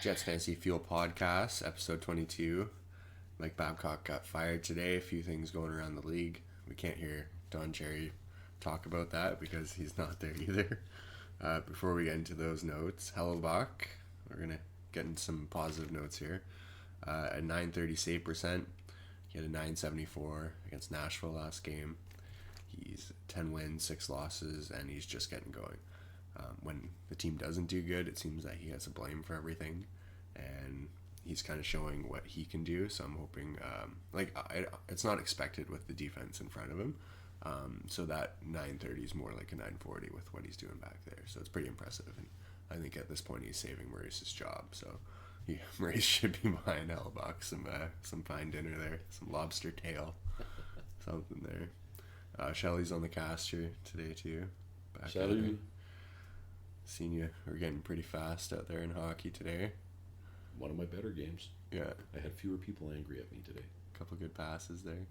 Jets Fantasy Fuel Podcast, episode 22. Mike Babcock got fired today. A few things going around the league. We can't hear Don Cherry talk about that because he's not there either. Before we get into those notes, Hellebuck, we're going to get into some positive notes here. A 930 save percent. He had a 974 against Nashville last game. He's 10 wins, 6 losses, and he's just getting going. When the team doesn't do good, it seems that he has a blame for everything, and he's kind of showing what he can do. So I'm hoping, it's not expected with the defense in front of him. So that 930 is more like a 940 with what he's doing back there. So it's pretty impressive, and I think at this point he's saving Maurice's job. So Maurice should be buying Hellebuck some fine dinner there, some lobster tail, something there. Shelley's on the caster today too. Shelley. Seen you were getting pretty fast out there in hockey today. One of my better games. Yeah. I had fewer people angry at me today. A couple good passes there.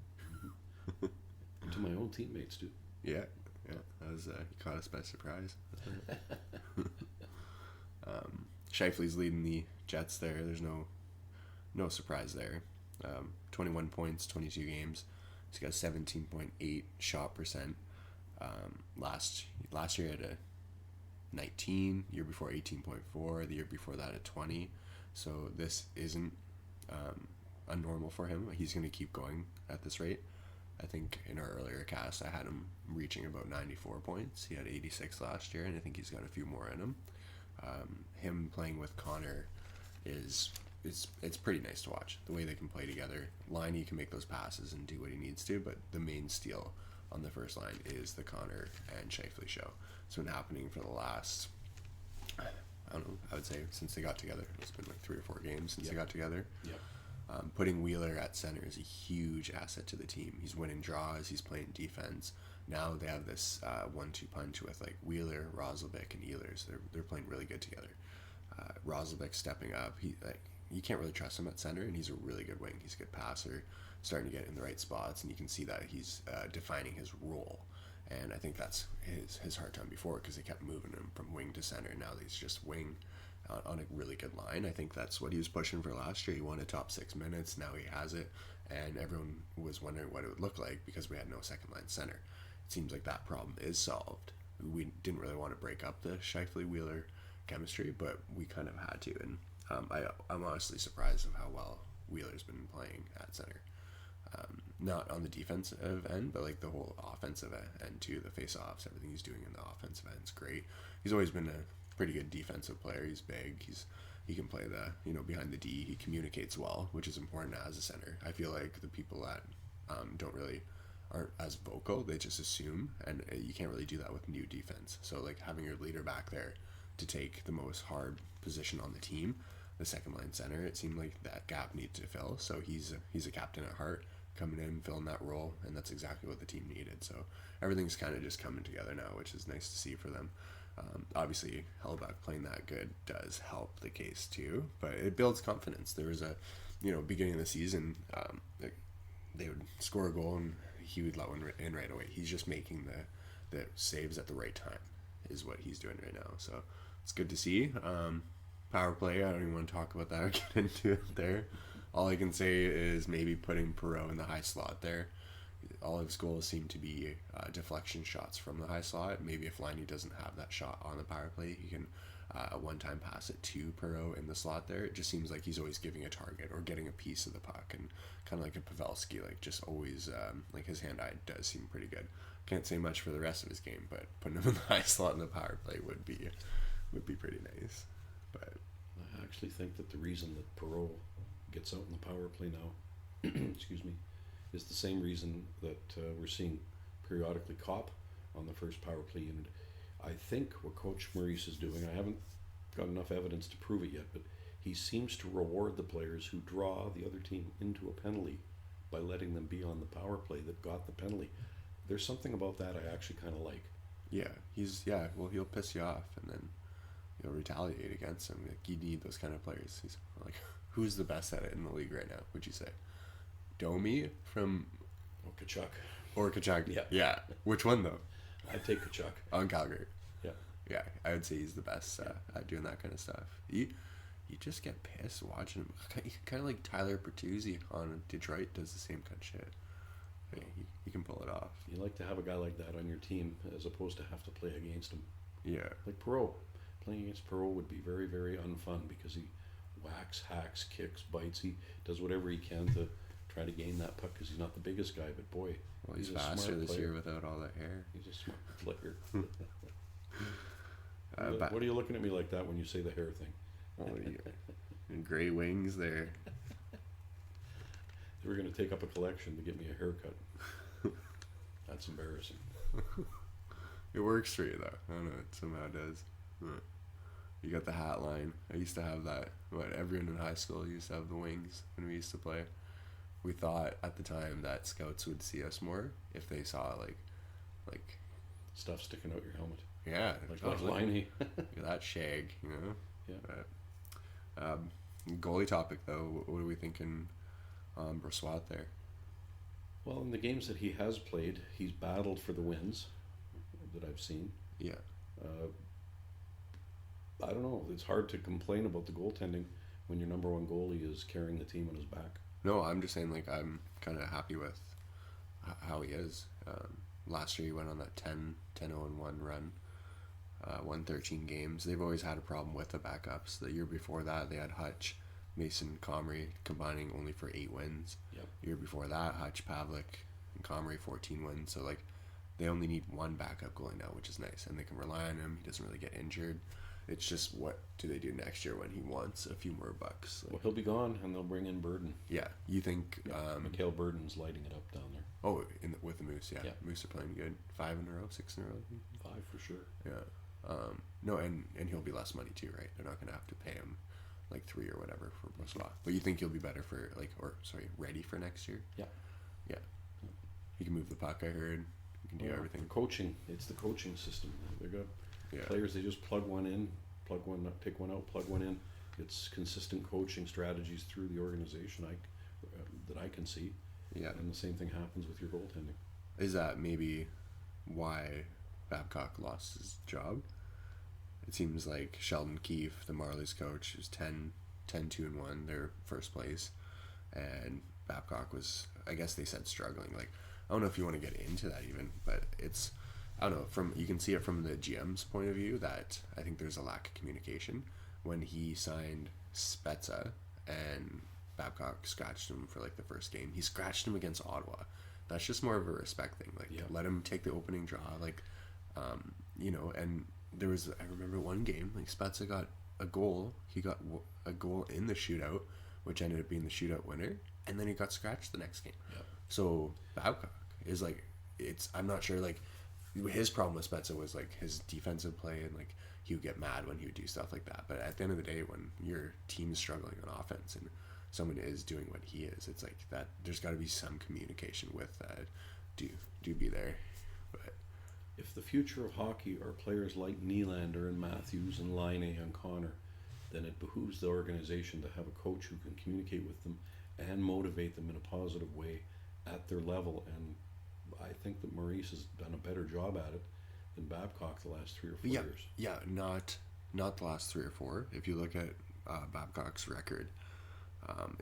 To my own teammates, too. Yeah. That was, you caught us by surprise. Scheifele's leading the Jets there. There's no surprise there. 21 points, 22 games. He's got 17.8 shot percent. Last year he had a 19, year before 18.4, the year before that at 20. So this isn't unnormal for him. He's going to keep going at this rate. I think in our earlier cast I had him reaching about 94 points. He had 86 last year, and I think he's got a few more in him. Him playing with Connor it's pretty nice to watch. The way they can play together. Liney can make those passes and do what he needs to, but the main steal on the first line is the Connor and Scheifele show. It's been happening for the last, I don't know, I would say since they got together. It's been like 3 or 4 games since they got together. Yeah. Putting Wheeler at center is a huge asset to the team. He's winning draws. He's playing defense. Now they have this 1-2 punch with like Wheeler, Roslovic, and Ehlers. They're playing really good together. Roslovic stepping up. You can't really trust him at center, and he's a really good wing. He's a good passer, starting to get in the right spots, and you can see that he's defining his role. And I think that's his hard time before, because they kept moving him from wing to center. Now he's just wing on a really good line. I think that's what he was pushing for last year. He wanted top 6 minutes. Now he has it, and everyone was wondering what it would look like because we had no second line center. It seems like that problem is solved. We didn't really want to break up the Scheifele-Wheeler chemistry, but we kind of had to. And I'm honestly surprised of how well Wheeler's been playing at center. Not on the defensive end, but like the whole offensive end too. The face-offs, everything he's doing in the offensive end is great. He's always been a pretty good defensive player. He's big. He can play behind the D. He communicates well, which is important as a center. I feel like the people that aren't as vocal, they just assume, and you can't really do that with new defense. So like having your leader back there to take the most hard position on the team, the second line center, it seemed like that gap needed to fill. So he's a captain at heart, coming in, filling that role, and that's exactly what the team needed. So everything's kind of just coming together now, which is nice to see for them. Obviously, Hellebuck playing that good does help the case too, but it builds confidence. There was a, beginning of the season, they would score a goal and he would let one in right away. He's just making the saves at the right time is what he's doing right now. So it's good to see. Power play, I don't even want to talk about that or get into it there. All I can say is maybe putting Perreault in the high slot there. All of his goals seem to be deflection shots from the high slot. Maybe if Liney doesn't have that shot on the power play, he can a one-time pass it to Perreault in the slot there. It just seems like he's always giving a target or getting a piece of the puck, and kind of like a Pavelski, like just always like his hand-eye does seem pretty good. Can't say much for the rest of his game, but putting him in the high slot in the power play would be pretty nice. But I actually think that the reason that Perreault gets out in the power play now, excuse me, is the same reason that we're seeing periodically Kopp on the first power play unit. I think what Coach Maurice is doing, I haven't got enough evidence to prove it yet, but he seems to reward the players who draw the other team into a penalty by letting them be on the power play that got the penalty. There's something about that I actually kind of like. Yeah, well, he'll piss you off and then you'll retaliate against him. Like, you need those kind of players. He's like, who's the best at it in the league right now, would you say? Domi from... Kachuk. Or Kachuk. Yeah. Yeah. Which one, though? I'd take Kachuk. On Calgary. Yeah. Yeah, I would say he's the best at doing that kind of stuff. He you just get pissed watching him. Kind of like Tyler Bertuzzi on Detroit does the same kind of shit. Like, he can pull it off. You like to have a guy like that on your team as opposed to have to play against him. Yeah. Like Perreault. Playing against Perreault would be very, very unfun because he whacks, hacks, kicks, bites. He does whatever he can to try to gain that puck because he's not the biggest guy, but boy, well, he's faster this year without all that hair. He's a smart player. What are you looking at me like that when you say the hair thing? Oh, and gray wings there. They were going to take up a collection to get me a haircut. That's embarrassing. It works for you though. I don't know. It somehow does. You got the hat line. I used to have that. Everyone in high school used to have the wings when we used to play. We thought at the time that scouts would see us more if they saw like Stuff sticking out your helmet. Yeah, like Liney. Look at that shag, you know. Yeah. But, goalie topic though. What are we thinking on Brossoit there? Well, in the games that he has played, he's battled for the wins that I've seen. Yeah. I don't know. It's hard to complain about the goaltending when your number one goalie is carrying the team on his back. No, I'm just saying, like, I'm kind of happy with how he is. Last year he went on that 10-0-1 run, won 13 games. They've always had a problem with the backups. The year before that, they had Hutch, Mason, Comrie combining only for 8 wins. Yep. The year before that, Hutch, Pavlik, and Comrie 14 wins. So, like, they only need one backup goalie now, which is nice. And they can rely on him. He doesn't really get injured. It's just what do they do next year when he wants a few more bucks? Like, well, he'll be gone, and they'll bring in Burden. Yeah, you think... Mikhail Burden's lighting it up down there. Oh, with the Moose, yeah. Yeah. Moose are playing good. 5 in a row, 6 in a row. 5 for sure. Yeah. No, and he'll be less money too, right? They're not going to have to pay him like 3 or whatever for Brossoit. But you think he'll be better for ready for next year? Yeah. Yeah. He can move the puck, I heard. He can do everything. Coaching. It's the coaching system. They've got players, they just plug one in, plug one up, take one out, plug one in. It's consistent coaching strategies through the organization that I can see. Yeah. And the same thing happens with your goaltending. Is that maybe why Babcock lost his job? It seems like Sheldon Keefe, the Marlies coach, was 10-2-1, their first place. And Babcock was, I guess they said, struggling. Like, I don't know if you want to get into that even, but it's, I don't know, you can see it from the GM's point of view that I think there's a lack of communication. When he signed Spezza and Babcock scratched him for like the first game, he scratched him against Ottawa. That's just more of a respect thing. Like, let him take the opening draw. Like, and there was, I remember one game, like Spezza got a goal. He got a goal in the shootout, which ended up being the shootout winner, and then he got scratched the next game. Yep. So Babcock is like, I'm not sure, like, his problem with Spezza was like his defensive play, and like he would get mad when he would do stuff like that. But at the end of the day, when your team is struggling on offense and someone is doing what he is, it's like that. There's got to be some communication with that. Do be there. But if the future of hockey are players like Nylander and Matthews and Laine and Connor, then it behooves the organization to have a coach who can communicate with them and motivate them in a positive way at their level. And I think that Maurice has done a better job at it than Babcock the last 3 or 4 years. Yeah, not the last 3 or 4. If you look at Babcock's record,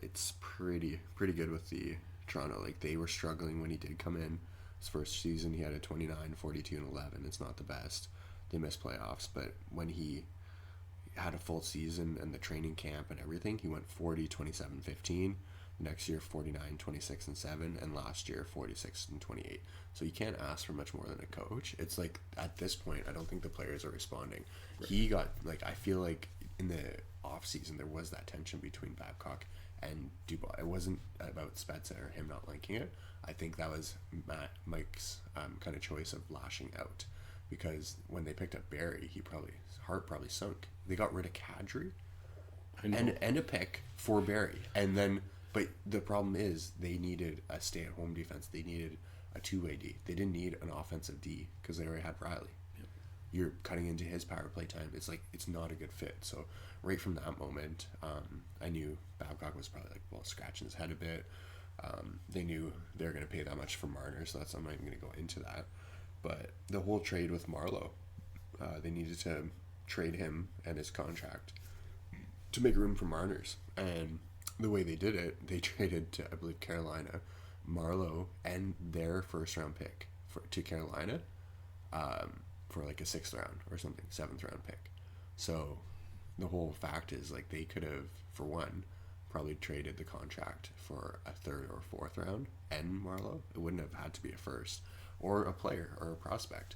it's pretty good with the Toronto. Like, they were struggling when he did come in. His first season, he had a 29, 42, and 11. It's not the best. They missed playoffs, but when he had a full season and the training camp and everything, he went 40, 27, 15. Next year, 49, 26, and 7, and last year, 46 and 28. So you can't ask for much more than a coach. It's like, at this point, I don't think the players are responding. Right. He got, like, I feel like in the off season there was that tension between Babcock and Dubois. It wasn't about Spezza or him not liking it. I think that was Mike's kind of choice of lashing out, because when they picked up Barry, his heart probably sunk. They got rid of Kadri and a pick for Barry, and then. But the problem is they needed a stay-at-home defense. They needed a two-way D. They didn't need an offensive D because they already had Riley. Yep. You're cutting into his power play time. It's like, it's not a good fit. So right from that moment, I knew Babcock was probably like, scratching his head a bit. They knew they were going to pay that much for Marner, so I'm not even going to go into that. But the whole trade with Marleau, they needed to trade him and his contract to make room for Marner's. And the way they did it, they traded to, I believe, Carolina, Marlowe and their first round pick to Carolina for like a 6th round or something, 7th round pick. So the whole fact is like they could have, for one, probably traded the contract for a 3rd or 4th round and Marlowe. It wouldn't have had to be a first or a player or a prospect.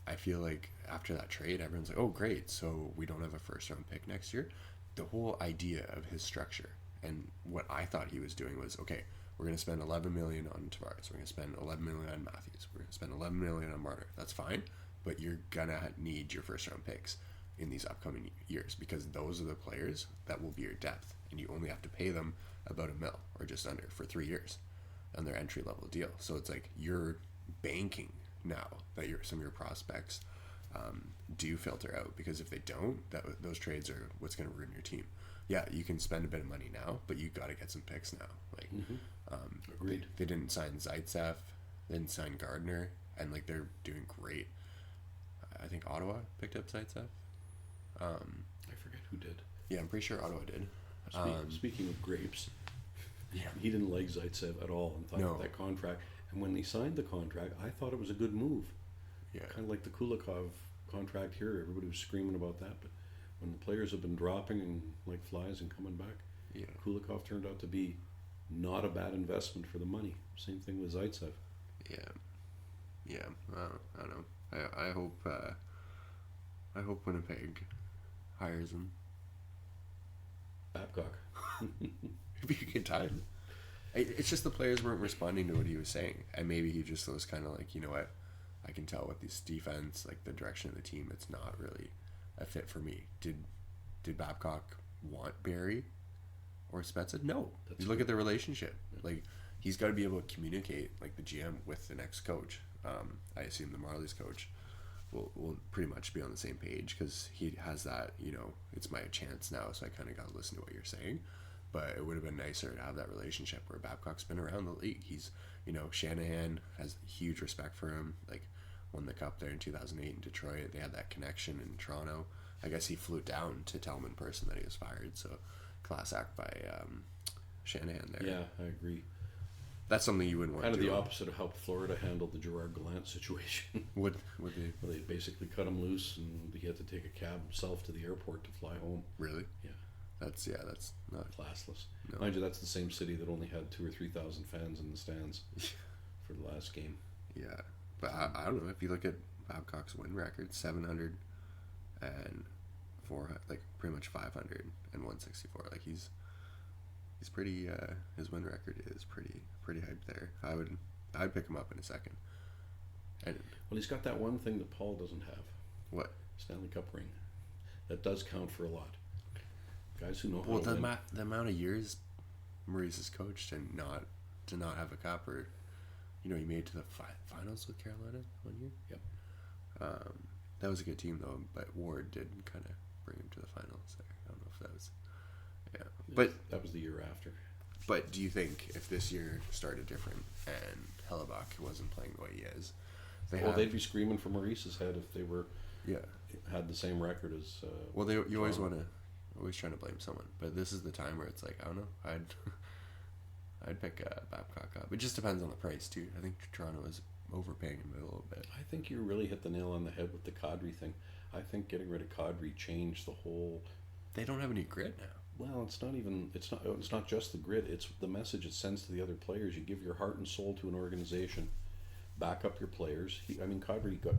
I feel like after that trade, everyone's like, oh, great, so we don't have a 1st round pick next year. The whole idea of his structure and what I thought he was doing was, okay, we're going to spend $11 million on Tavares. We're going to spend $11 million on Matthews. We're going to spend $11 million on Marner. That's fine, but you're going to need your 1st round picks in these upcoming years because those are the players that will be your depth, and you only have to pay them about $1 million or just under for 3 years on their entry level deal. So it's like you're banking now that some of your prospects do filter out, because if they don't, those trades are what's going to ruin your team. Yeah, you can spend a bit of money now, but you got to get some picks now. Like, Agreed. They didn't sign Zaitsev, they didn't sign Gardner, and like they're doing great. I think Ottawa picked up Zaitsev. I forget who did. Yeah, I'm pretty sure Ottawa did. Speaking of grapes, Yeah. he didn't like Zaitsev at all and thought that contract. And when they signed the contract, I thought it was a good move. Yeah. Kind of like the Kulikov contract here. Everybody was screaming about that. But when the players have been dropping and like flies and coming back, Yeah. Kulikov turned out to be not a bad investment for the money. Same thing with Zaitsev. Yeah. I don't know. I hope Winnipeg hires him. Babcock. It'd be a good time. It's just the players weren't responding to what he was saying, and maybe he just was kind of like, you know what, I can tell with this defense, like the direction of the team, it's not really a fit for me. Did Babcock want Barry or Spezza? No. You look at the relationship. Like, he's got to be able to communicate, like the GM with the next coach. I assume the Marlies coach will pretty much be on the same page because he has that, it's my chance now, so I kind of got to listen to what you're saying. But it would have been nicer to have that relationship where Babcock's been around the league. He's, Shanahan has huge respect for him. Like, won the cup there in 2008 in Detroit. They had that connection in Toronto. I guess he flew down to tell him in person that he was fired. So, class act by Shanahan there. Yeah, I agree. That's something you wouldn't want kind to do. do. Kind of the opposite of how Florida handled the Gerard Gallant situation. Would well, they basically cut him loose and he had to take a cab himself to the airport to fly home. Really? Yeah. That's not classless. No. Mind you, that's the same city that only had 2,000 or 3,000 fans in the stands for the last game. Yeah, but I don't know, if you look at Babcock's win record, 700 and 400, like pretty much 500 and 164. Like he's pretty. His win record is pretty hyped there. I'd pick him up in a second. And well, he's got that one thing that Paul doesn't have. What? Stanley Cup ring. That does count for a lot. Guys who know how well, to win. the amount of years Maurice has coached and to not have a cup, or he made it to the finals with Carolina one year. Yep. That was a good team though, but Ward did kind of bring him to the finals there. I don't know if that was, but that was the year after. But do you think if this year started different and Hellebuck wasn't playing the way he is, they'd be screaming for Maurice's head if they were had the same record as. You always want to. Always trying to blame someone, but this is the time where it's like, I don't know, I'd pick Babcock up. It just depends on the price too. I think Toronto is overpaying him a little bit. I think you really hit the nail on the head with the Kadri thing. I think getting rid of Kadri changed the whole. They don't have any grit now. Well, it's not just the grit. It's the message it sends to the other players. You give your heart and soul to an organization, back up your players. Kadri got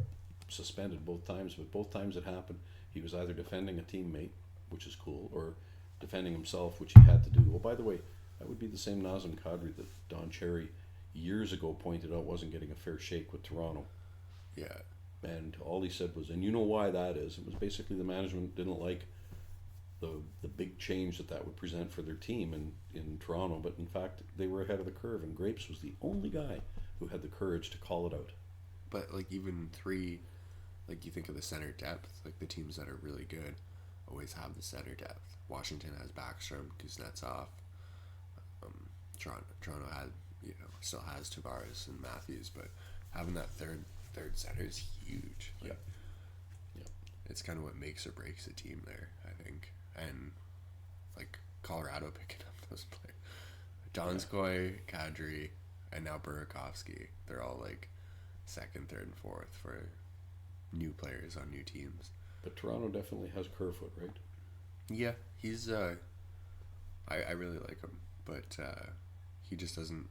suspended both times, but both times it happened, he was either defending a teammate, which is cool, or defending himself, which he had to do. Well, by the way, that would be the same Nazem Kadri that Don Cherry years ago pointed out wasn't getting a fair shake with Toronto. Yeah. And all he said was, and you know why that is, it was basically the management didn't like the big change that would present for their team in Toronto, but in fact, they were ahead of the curve, and Grapes was the only guy who had the courage to call it out. But, even you think of the center depth, the teams that are really good always have the center depth. Washington has Backstrom, Kuznetsov. Toronto had, still has Tavares and Matthews, but having that third center is huge. Yeah. It's kind of what makes or breaks a team there, I think. and like Colorado picking up those players. Donskoy, Kadri, and now Burakovsky. They're all like second, third, and fourth for new players on new teams. But Toronto definitely has Kerfoot, right? Yeah, he's I really like him, but he just doesn't.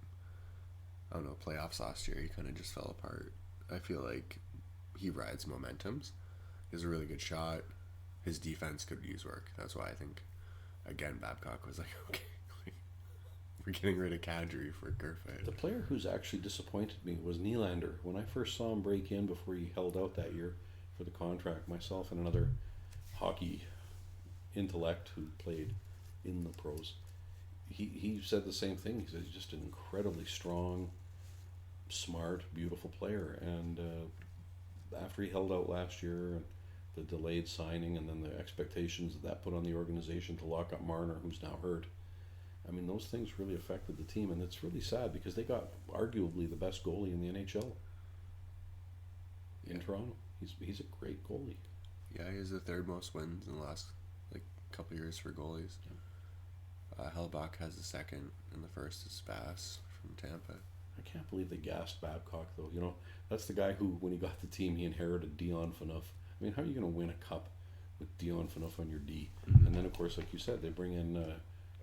I don't know. Playoffs last year, he kind of just fell apart. I feel like he rides momentums. He has a really good shot. His defense could use work. That's why I think, again, Babcock was like, okay, we're getting rid of Kadri for Kerfoot. The player who's actually disappointed me was Nylander. When I first saw him break in before he held out that year for the contract, myself and another hockey intellect who played in the pros, he said the same thing. He said he's just an incredibly strong, smart, beautiful player. And after he held out last year, and the delayed signing, and then the expectations that put on the organization to lock up Marner, who's now hurt, I mean, those things really affected the team, and it's really sad because they got arguably the best goalie in the NHL in Toronto. He's a great goalie. Yeah, he has the third most wins in the last like couple years for goalies. Yeah. Hellbach has the second, and the first is Bass from Tampa. I can't believe they gassed Babcock, though. You know, that's the guy who, when he got the team, he inherited Dion Phaneuf. I mean, how are you going to win a cup with Dion Phaneuf on your D? Mm-hmm. And then, of course, like you said, they bring in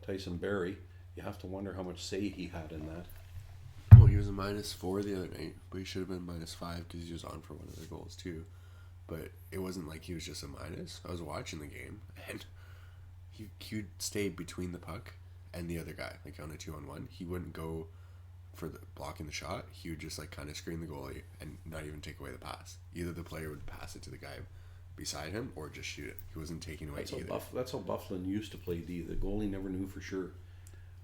Tyson Barrie. You have to wonder how much say he had in that. Well, he was a -4 the other night, but he should have been -5 because he was on for one of their goals too. But it wasn't like he was just a minus. I was watching the game, and he stayed between the puck and the other guy, like on a 2-on-1. He wouldn't go for the blocking the shot. He would just like kind of screen the goalie and not even take away the pass. Either the player would pass it to the guy beside him or just shoot it. He wasn't taking away either. That's how Bufflin used to play D. The goalie never knew for sure.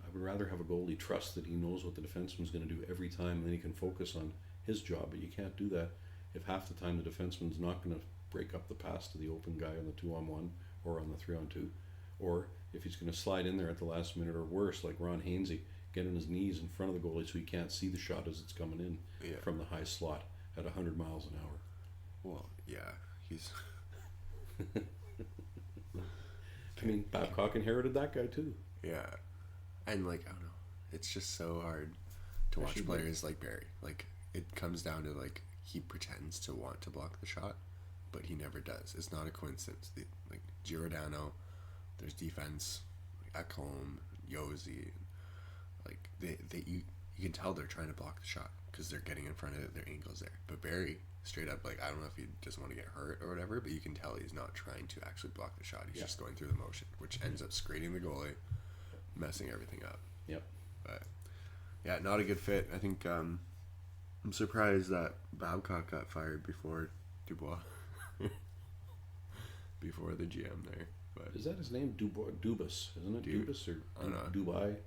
I would rather have a goalie trust that he knows what the defenseman's going to do every time, and then he can focus on his job. But you can't do that if half the time the defenseman's not going to break up the pass to the open guy on the 2-on-1 or on the 3-on-2, or if he's going to slide in there at the last minute, or worse, like Ron Hainsey, get on his knees in front of the goalie so he can't see the shot as it's coming in from the high slot at 100 miles an hour. Well, yeah, he's... I mean, Babcock inherited that guy too. Yeah. And, like, I don't know. It's just so hard to watch players like Barrie. Like, it comes down to, like, he pretends to want to block the shot, but he never does. It's not a coincidence. Like, Giordano, there's defense, like Ekholm, Josi. Like, you can tell they're trying to block the shot because they're getting in front of it, their ankle's there. But Barrie, straight up, like, I don't know if he doesn't want to get hurt or whatever, but you can tell he's not trying to actually block the shot. He's just going through the motion, which ends up screening the goalie, messing everything up. Yep. But yeah, not a good fit. I think I'm surprised that Babcock got fired before Dubois, before the GM there. But is that his name? Dubas, isn't it? Dubas or Dubai?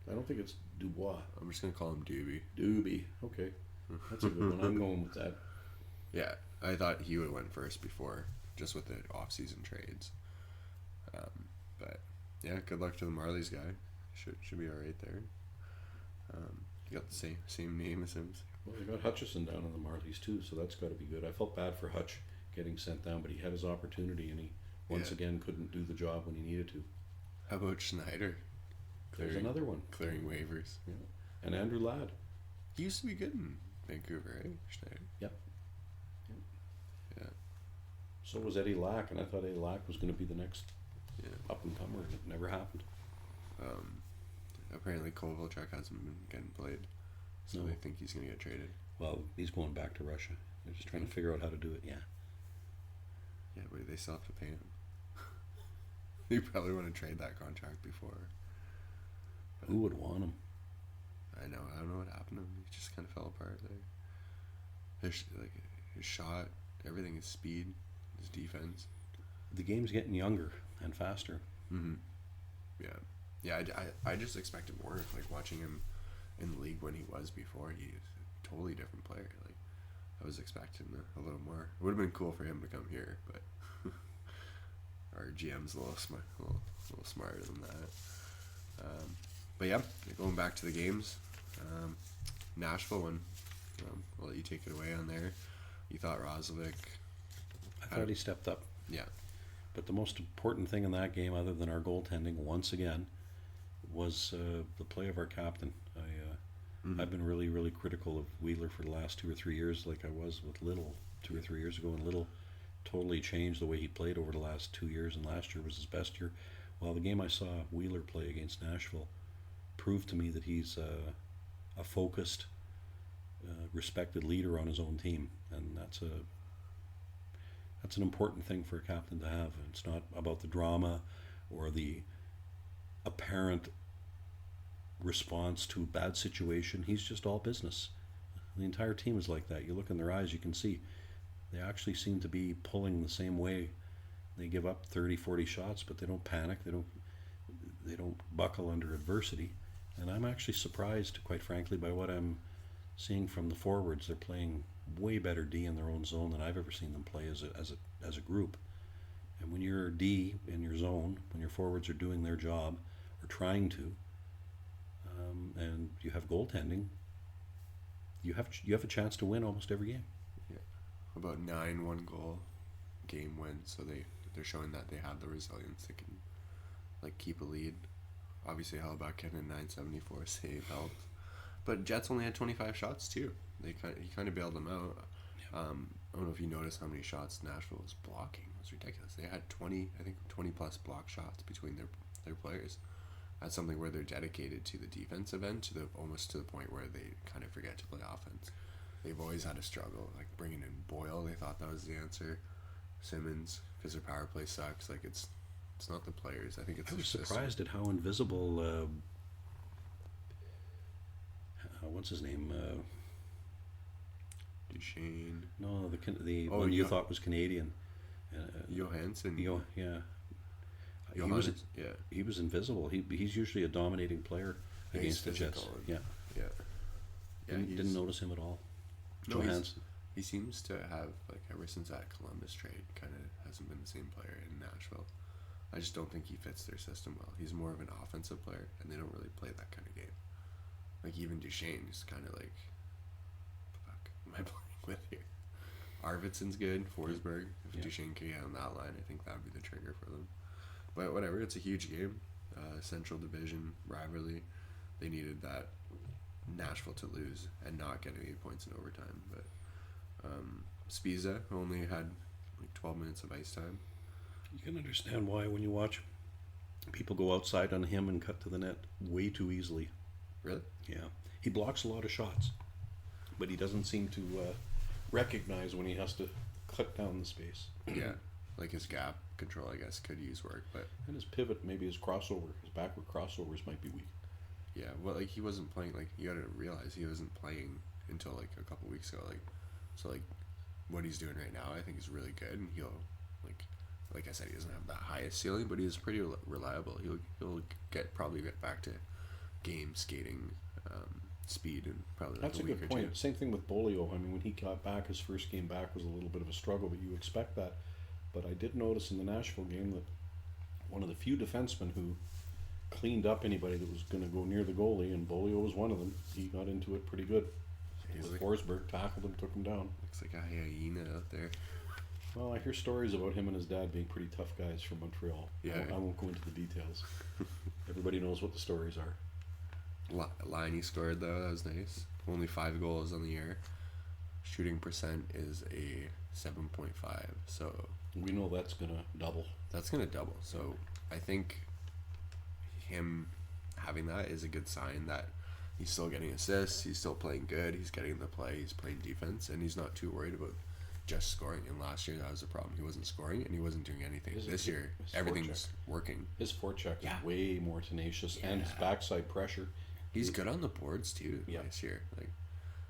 I don't think it's Dubois. I'm just gonna call him Doobie. Doobie. Okay, that's a good one. I'm going with that. Yeah, I thought he would have went first before, just with the off-season trades. But yeah, good luck to the Marlies guy. Should be all right there. You got the same name as him. Well, they got Hutchison down on the Marlies too, so that's got to be good. I felt bad for Hutch getting sent down, but he had his opportunity, and he once again couldn't do the job when he needed to. How about Schneider? There's another one. Clearing waivers. Yeah. And Andrew Ladd. He used to be good in Vancouver, right? Schneider? Yep. Yeah. So was Eddie Lack, and I thought Eddie Lack was going to be the next up-and-comer, and it never happened. Apparently Kovalchuk hasn't been getting played, so they think he's going to get traded. Well, he's going back to Russia. They're just trying to figure out how to do it, Yeah, but they still have to pay him. You probably want to trade that contract before. But who would want him? I know. I don't know what happened to him. He just kind of fell apart there. His shot, everything, his speed, his defense. The game's getting younger and faster. Mm-hmm. Yeah, I just expected more. Like, watching him in the league when he was before, he's a totally different player. Like, I was expecting a little more. It would have been cool for him to come here, but our GM's a little smarter than that. But yeah, going back to the games, Nashville one. I'll let you take it away on there. You thought Roslovic? I thought he stepped up. Yeah. But the most important thing in that game, other than our goaltending, once again, was the play of our captain. I've been really, really critical of Wheeler for the last 2 or 3 years, like I was with Little 2 or 3 years ago, and Little totally changed the way he played over the last 2 years, and last year was his best year. Well, the game I saw Wheeler play against Nashville proved to me that he's a focused, respected leader on his own team, and that's an important thing for a captain to have. It's not about the drama or the apparent response to a bad situation. He's just all business. The entire team is like that. You look in their eyes, you can see they actually seem to be pulling the same way. They give up 30, 40 shots, but they don't panic. They don't buckle under adversity. And I'm actually surprised, quite frankly, by what I'm seeing from the forwards. They're playing way better D in their own zone than I've ever seen them play as a group. And when you're D in your zone, when your forwards are doing their job or trying to, and you have goaltending, you have a chance to win almost every game. Yeah, about 9 1-goal game wins, so they're showing that they have the resilience. They can like keep a lead. Obviously, Hellebuyck getting a 974 save helped, but Jets only had 25 shots too. He kind of bailed them out. Yeah. I don't know if you noticed how many shots Nashville was blocking. It was ridiculous. They had 20 plus block shots between their players. That's something where they're dedicated to the defensive end almost to the point where they kind of forget to play offense. They've always had a struggle, like bringing in Boyle. They thought that was the answer. Simmons, because their power play sucks. Like it's not the players. I think it's. I was surprised at how invisible. What's his name? Duchesne. No, the one you thought was Canadian. Johansson. Yeah. He was invisible. He's usually a dominating player against the Jets. Yeah. Didn't notice him at all. No, Johansson. He seems to have, like, ever since that Columbus trade, kind of hasn't been the same player in Nashville. I just don't think he fits their system well. He's more of an offensive player, and they don't really play that kind of game. Like, even Duchesne is kind of like, fuck, am I playing with here? Arvidsson's good, Forsberg. If Duchesne could get on that line, I think that would be the trigger for them. But whatever, it's a huge game. Central Division rivalry. They needed that Nashville to lose and not get any points in overtime. But Spiza only had like 12 minutes of ice time. You can understand why when you watch people go outside on him and cut to the net way too easily. Really? Yeah. He blocks a lot of shots, but he doesn't seem to recognize when he has to cut down the space. Yeah. Like his gap control, I guess, could use work, but and his pivot, maybe his backward crossovers might be weak. Yeah, well, like he wasn't playing. Like you gotta realize he wasn't playing until like a couple weeks ago. So what he's doing right now, I think is really good, and he'll like I said, he doesn't have that highest ceiling, but he's pretty reliable. He'll probably get back to game skating speed and probably like that's a week good or point. two. Same thing with Bolio. I mean, when he got back, his first game back was a little bit of a struggle, but you expect that. But I did notice in the Nashville game that one of the few defensemen who cleaned up anybody that was going to go near the goalie, and Bolio was one of them. He got into it pretty good. Forsberg tackled him, took him down. Looks like a hyena out there. Well, I hear stories about him and his dad being pretty tough guys from Montreal. Yeah. I won't go into the details. Everybody knows what the stories are. Line he scored though, that was nice. Only 5 goals on the year. Shooting percent is a 7.5. So we know that's gonna double. That's gonna double. So I think him having that is a good sign that he's still getting assists. He's still playing good. He's getting the play. He's playing defense, and he's not too worried about just scoring. And last year that was the problem. He wasn't scoring and he wasn't doing anything. This year everything's working. His forecheck is way more tenacious, and his backside pressure. He's good on the boards too this year.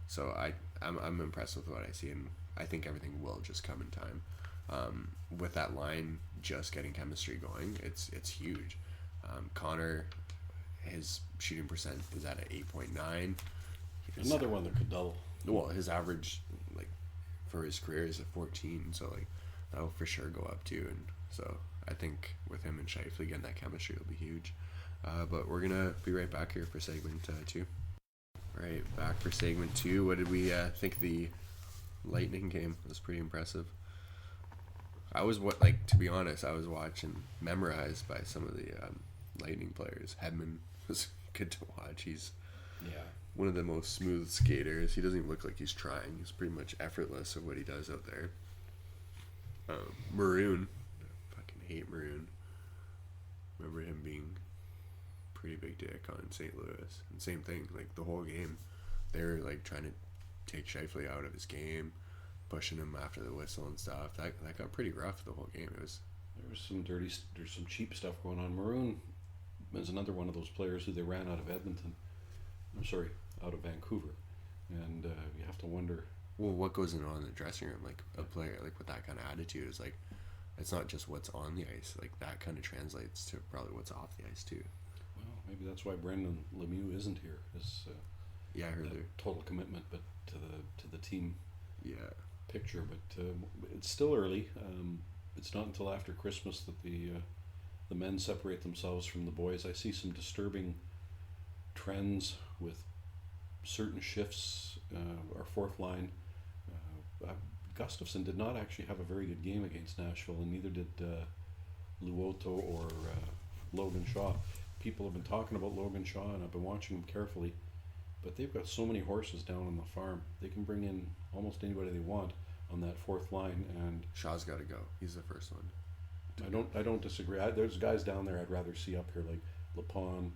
So I'm impressed with what I see, and I think everything will just come in time. With that line just getting chemistry going, it's huge. Connor, his shooting percent is at an 8.9. Another one that could double. Well, his average for his career is a 14, so that'll for sure go up too. And so I think with him and Scheifele again, that chemistry will be huge. But we're gonna be right back here for segment 2. Right, back for segment 2. What did we think of the Lightning game? It was pretty impressive. I was to be honest, I was watching memorized by some of the Lightning players. Hedman was good to watch. He's one of the most smooth skaters. He doesn't even look like he's trying. He's pretty much effortless of what he does out there. Maroon, I fucking hate Maroon. Remember him being pretty big dick on St. Louis. And same thing, like the whole game, they were like trying to take Scheifele out of his game, pushing him after the whistle and stuff. That got pretty rough the whole game. There's some cheap stuff going on. Maroon is another one of those players who they ran out of Edmonton. I'm sorry, out of Vancouver, and you have to wonder. Well, what goes on in the dressing room? Like a player like with that kind of attitude is like, it's not just what's on the ice. Like that kind of translates to probably what's off the ice too. Well, maybe that's why Brendan Lemieux isn't here. I heard there. Total commitment, but to the team. Yeah. Picture, but it's still early. It's not until after Christmas that the men separate themselves from the boys. I see some disturbing trends with certain shifts. Our fourth line, Gustafsson did not actually have a very good game against Nashville, and neither did Luoto or Logan Shaw. People have been talking about Logan Shaw, and I've been watching him carefully. But they've got so many horses down on the farm. They can bring in almost anybody they want on that fourth line, and Shaw's got to go. He's the first one. I don't disagree. There's guys down there I'd rather see up here, like Lepon,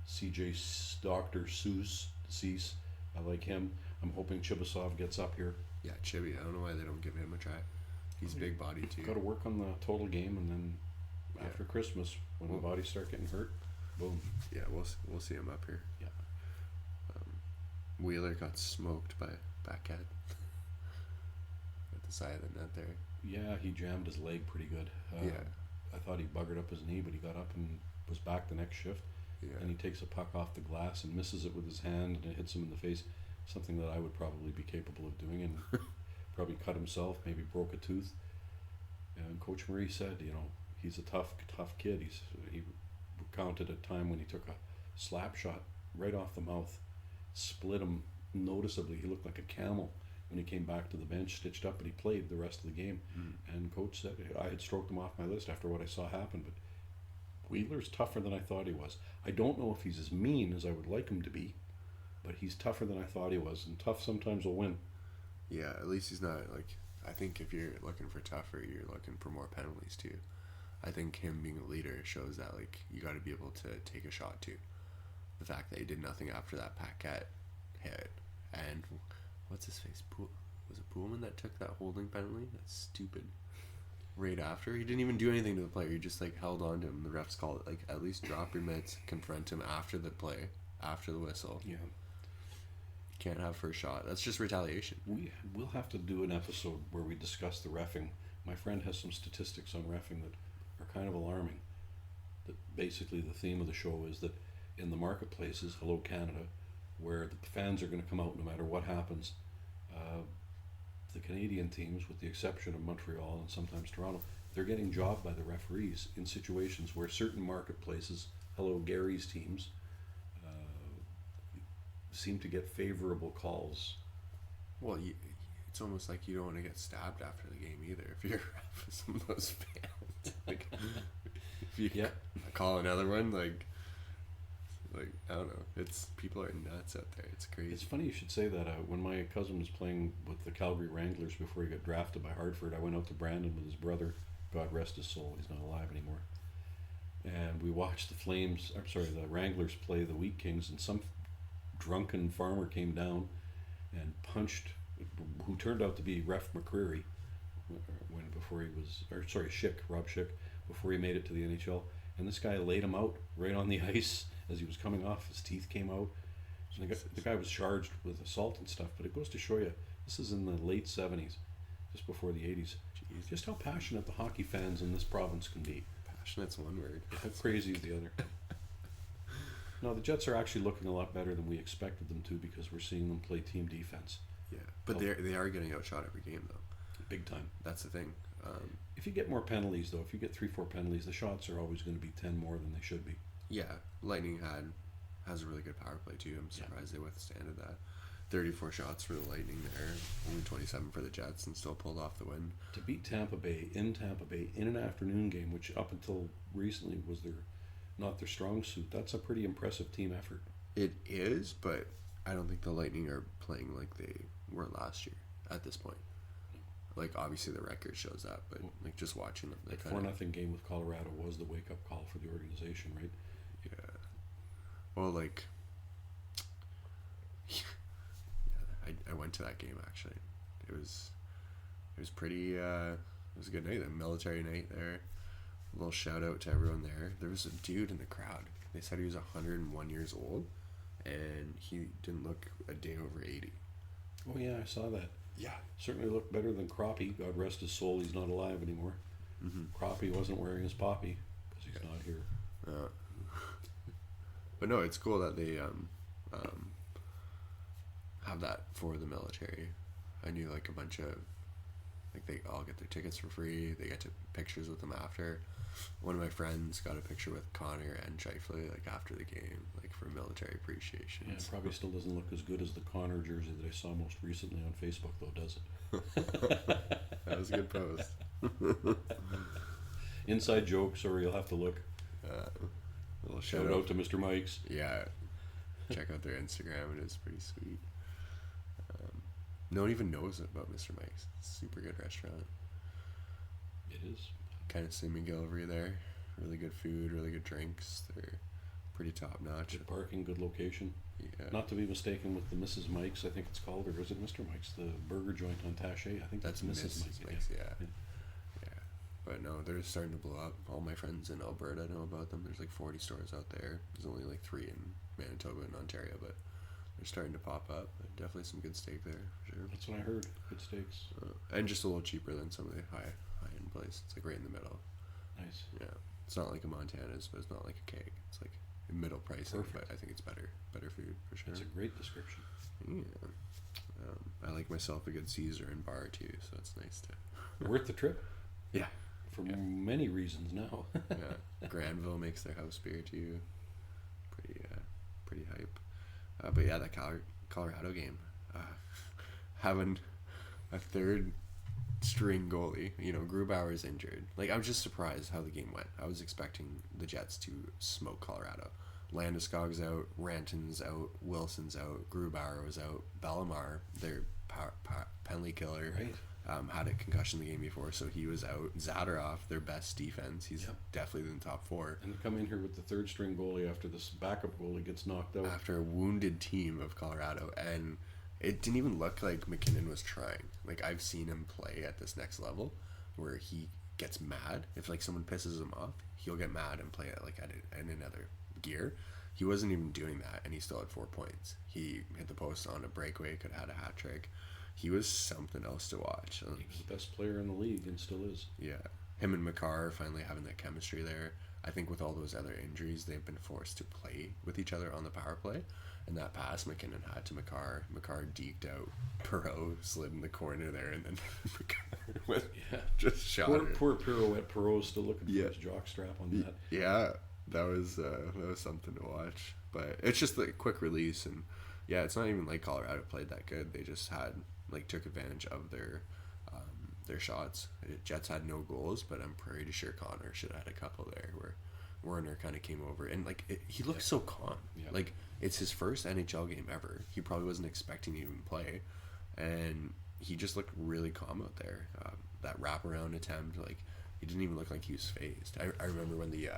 CJ Dr. Cease. I like him. I'm hoping Chibisov gets up here. Yeah, Chibi. I don't know why they don't give him a try. He's big body too. Got to work on the total game, and then after Christmas, when the bodies start getting hurt, boom. Yeah, we'll see him up here. Yeah. Wheeler got smoked by Babcock at the side of the net there. Yeah, he jammed his leg pretty good. I thought he buggered up his knee, but he got up and was back the next shift. Yeah. And he takes a puck off the glass and misses it with his hand, and it hits him in the face. Something that I would probably be capable of doing, and probably cut himself, maybe broke a tooth. And Coach Marie said, he's a tough kid. He recounted a time when he took a slap shot right off the mouth, split him noticeably. He looked like a camel when he came back to the bench, stitched up, but he played the rest of the game. And Coach said, I had stroked him off my list after what I saw happen, but Wheeler's tougher than I thought he was. I don't know if he's as mean as I would like him to be, but he's tougher than I thought he was, and tough sometimes will win. Yeah, at least he's not I think if you're looking for tougher, you're looking for more penalties too. I think him being a leader shows that you got to be able to take a shot too. The fact that he did nothing after that Paquette hit, and what's his face? Was it Pullman that took that holding penalty? That's stupid. Right after, he didn't even do anything to the player. He just held on to him. The refs called it at least drop your mitts, confront him after the play, after the whistle. Yeah. You can't have first shot. That's just retaliation. We'll have to do an episode where we discuss the reffing. My friend has some statistics on reffing that are kind of alarming. That basically the theme of the show is that in the marketplaces, hello Canada, where the fans are going to come out no matter what happens, the Canadian teams, with the exception of Montreal and sometimes Toronto, they're getting jobbed by the referees in situations where certain marketplaces, hello Gary's teams, seem to get favorable calls. Well, it's almost like you don't want to get stabbed after the game either if you're some of those fans. If you call another one, I don't know. It's people are nuts out there. It's crazy. It's funny you should say that. When my cousin was playing with the Calgary Wranglers before he got drafted by Hartford, I went out to Brandon with his brother. God rest his soul. He's not alive anymore. And we watched the Wranglers play the Wheat Kings, and some drunken farmer came down and punched, who turned out to be Ref McCreary, Rob Schick, before he made it to the NHL. And this guy laid him out right on the ice as he was coming off. His teeth came out. And the guy was charged with assault and stuff. But it goes to show you, this is in the late 70s, just before the 80s. Jeez. Just how passionate the hockey fans in this province can be. Passionate's one word. How crazy is the other. No, the Jets are actually looking a lot better than we expected them to, because we're seeing them play team defense. Yeah, but they are getting outshot every game, though. Big time. That's the thing. If you get more penalties, though, if you get 3-4 penalties, the shots are always going to be 10 more than they should be. Yeah, Lightning has a really good power play too. I'm surprised they withstanded that. 34 shots for the Lightning there, only 27 for the Jets, and still pulled off the win. To beat Tampa Bay in an afternoon game, which up until recently was not their strong suit, that's a pretty impressive team effort. It is, but I don't think the Lightning are playing like they were last year at this point. Like, obviously the record shows that, but like just watching them, That 4-0 game with Colorado was the wake up call for the organization, right? Yeah. Well, like, yeah, I went to that game actually. It was pretty. It was a good night. A military night there. A little shout out to everyone there. There was a dude in the crowd. They said he was 101 years old, and he didn't look a day over 80. Oh yeah, I saw that. Yeah. Certainly looked better than Crappie. God rest his soul, he's not alive anymore. Mm-hmm. Crappie wasn't wearing his poppy because he's not here. But no, it's cool that they have that for the military. I knew like a bunch of, like, they all get their tickets for free. They get to pictures with them after. One of my friends got a picture with Connor and Shifley like after the game, like for military appreciation. Yeah, it probably still doesn't look as good as the Connor jersey that I saw most recently on Facebook, though, does it? That was a good post. Inside joke, sorry, you'll have to look. A little Shout out to Mr. Mike's. Yeah, check out their Instagram. It is pretty sweet. No one even knows about Mr. Mike's. It's a super good restaurant. It is. Kind of Sim McGillivray there. Really good food, really good drinks. They're pretty top notch. Good parking, good location. Yeah. Not to be mistaken with the Mrs. Mike's, I think it's called, or is it Mr. Mike's? The burger joint on Taché. I think That's Mrs. Mike's, yeah. But no, they're starting to blow up. All my friends in Alberta know about them. There's like 40 stores out there. There's only like 3 in Manitoba and Ontario, but they're starting to pop up. Definitely some good steak there, for sure. That's what I heard. Good steaks. And just a little cheaper than some of the high-end places. It's like right in the middle. Nice. Yeah. It's not like a Montana's, but it's not like a keg. It's like middle pricing, but I think it's better food, for sure. That's a great description. Yeah. I like myself a good Caesar and bar, too, so it's nice to... Worth the trip? Yeah. For many reasons now. Yeah, Granville makes their house beer too. Pretty hype. But yeah, that Colorado game, having a third string goalie. Grubauer's injured. Like, I was just surprised how the game went. I was expecting the Jets to smoke Colorado. Landeskog's out, Ranton's out, Wilson's out, Grubauer was out, Bellemare, their penalty killer. Right. Had a concussion the game before, so he was out. Zadorov, their best defense, he's definitely in the top 4. And they come in here with the third string goalie after this backup goalie gets knocked out. After a wounded team of Colorado, and it didn't even look like McKinnon was trying. Like, I've seen him play at this next level where he gets mad. If like someone pisses him off, he'll get mad and play it like in another gear. He wasn't even doing that, and he still had 4 points. He hit the post on a breakaway, could have had a hat trick. He was something else to watch. He was the best player in the league and still is. Yeah. Him and Makar finally having that chemistry there. I think with all those other injuries, they've been forced to play with each other on the power play. And that pass McKinnon had to Makar. Makar deked out. Perot slid in the corner there, and then Makar just shot it. Poor Pirouette. Perot's still looking for his jockstrap on that. Yeah, that was something to watch. But it's just like a quick release, and yeah, it's not even like Colorado played that good. They just took advantage of their shots. Jets had no goals, but I'm pretty sure Connor should have had a couple there where Werner kind of came over and he looked so calm. Yeah. Like, it's his first NHL game ever. He probably wasn't expecting to even play, and he just looked really calm out there. That wraparound attempt, like, he didn't even look like he was phased. I remember when they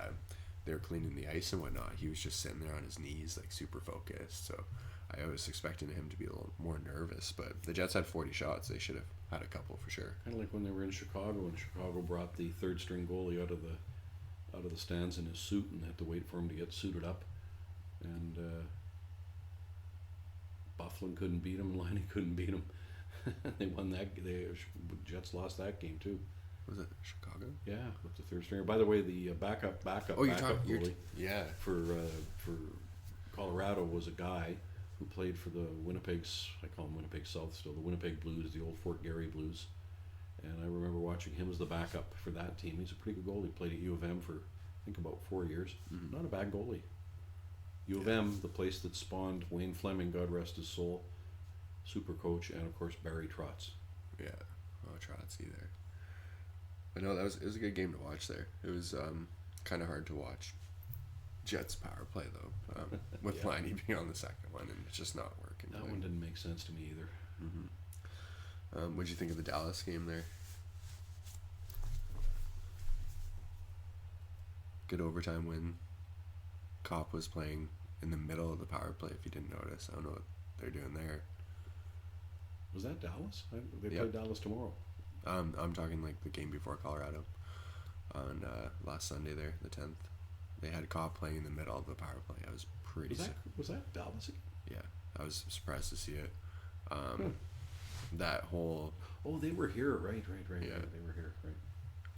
were cleaning the ice and whatnot, he was just sitting there on his knees, like, super focused. So I was expecting him to be a little more nervous, but the Jets had 40 shots. They should have had a couple for sure. Kind of like when they were in Chicago, and Chicago brought the third string goalie out of the stands in his suit and had to wait for him to get suited up. And Bufflin couldn't beat him, and Liney couldn't beat him. They won that. The Jets lost that game too. Was it Chicago? Yeah, with the third stringer. By the way, the backup goalie for Colorado was a guy who played for the Winnipeg's, I call them Winnipeg South still, the Winnipeg Blues, the old Fort Garry Blues. And I remember watching him as the backup for that team. He's a pretty good goalie. Played at U of M for, I think, about 4 years. Mm-hmm. Not a bad goalie. U of M, the place that spawned Wayne Fleming, God rest his soul. super coach, and of course Barry Trotz. Yeah, oh Trotz either. But no, it was a good game to watch there. It was kind of hard to watch Jets power play though, with Yeah. Liney being on the second one and it's just not working. That one didn't make sense to me either. What'd you think of the Dallas game there? Good overtime win. Kopp was playing in the middle of the power play. If you didn't notice, I don't know what they're doing there. Was that Dallas? They Yep. play Dallas tomorrow. I'm talking like the game before Colorado on last Sunday there, the 10th. They had Kopp playing in the middle of the power play. I was pretty. Was that Dallas again? Yeah, I was surprised to see it. That whole Oh, they were here. Right. Yeah. Right. They were here. Right.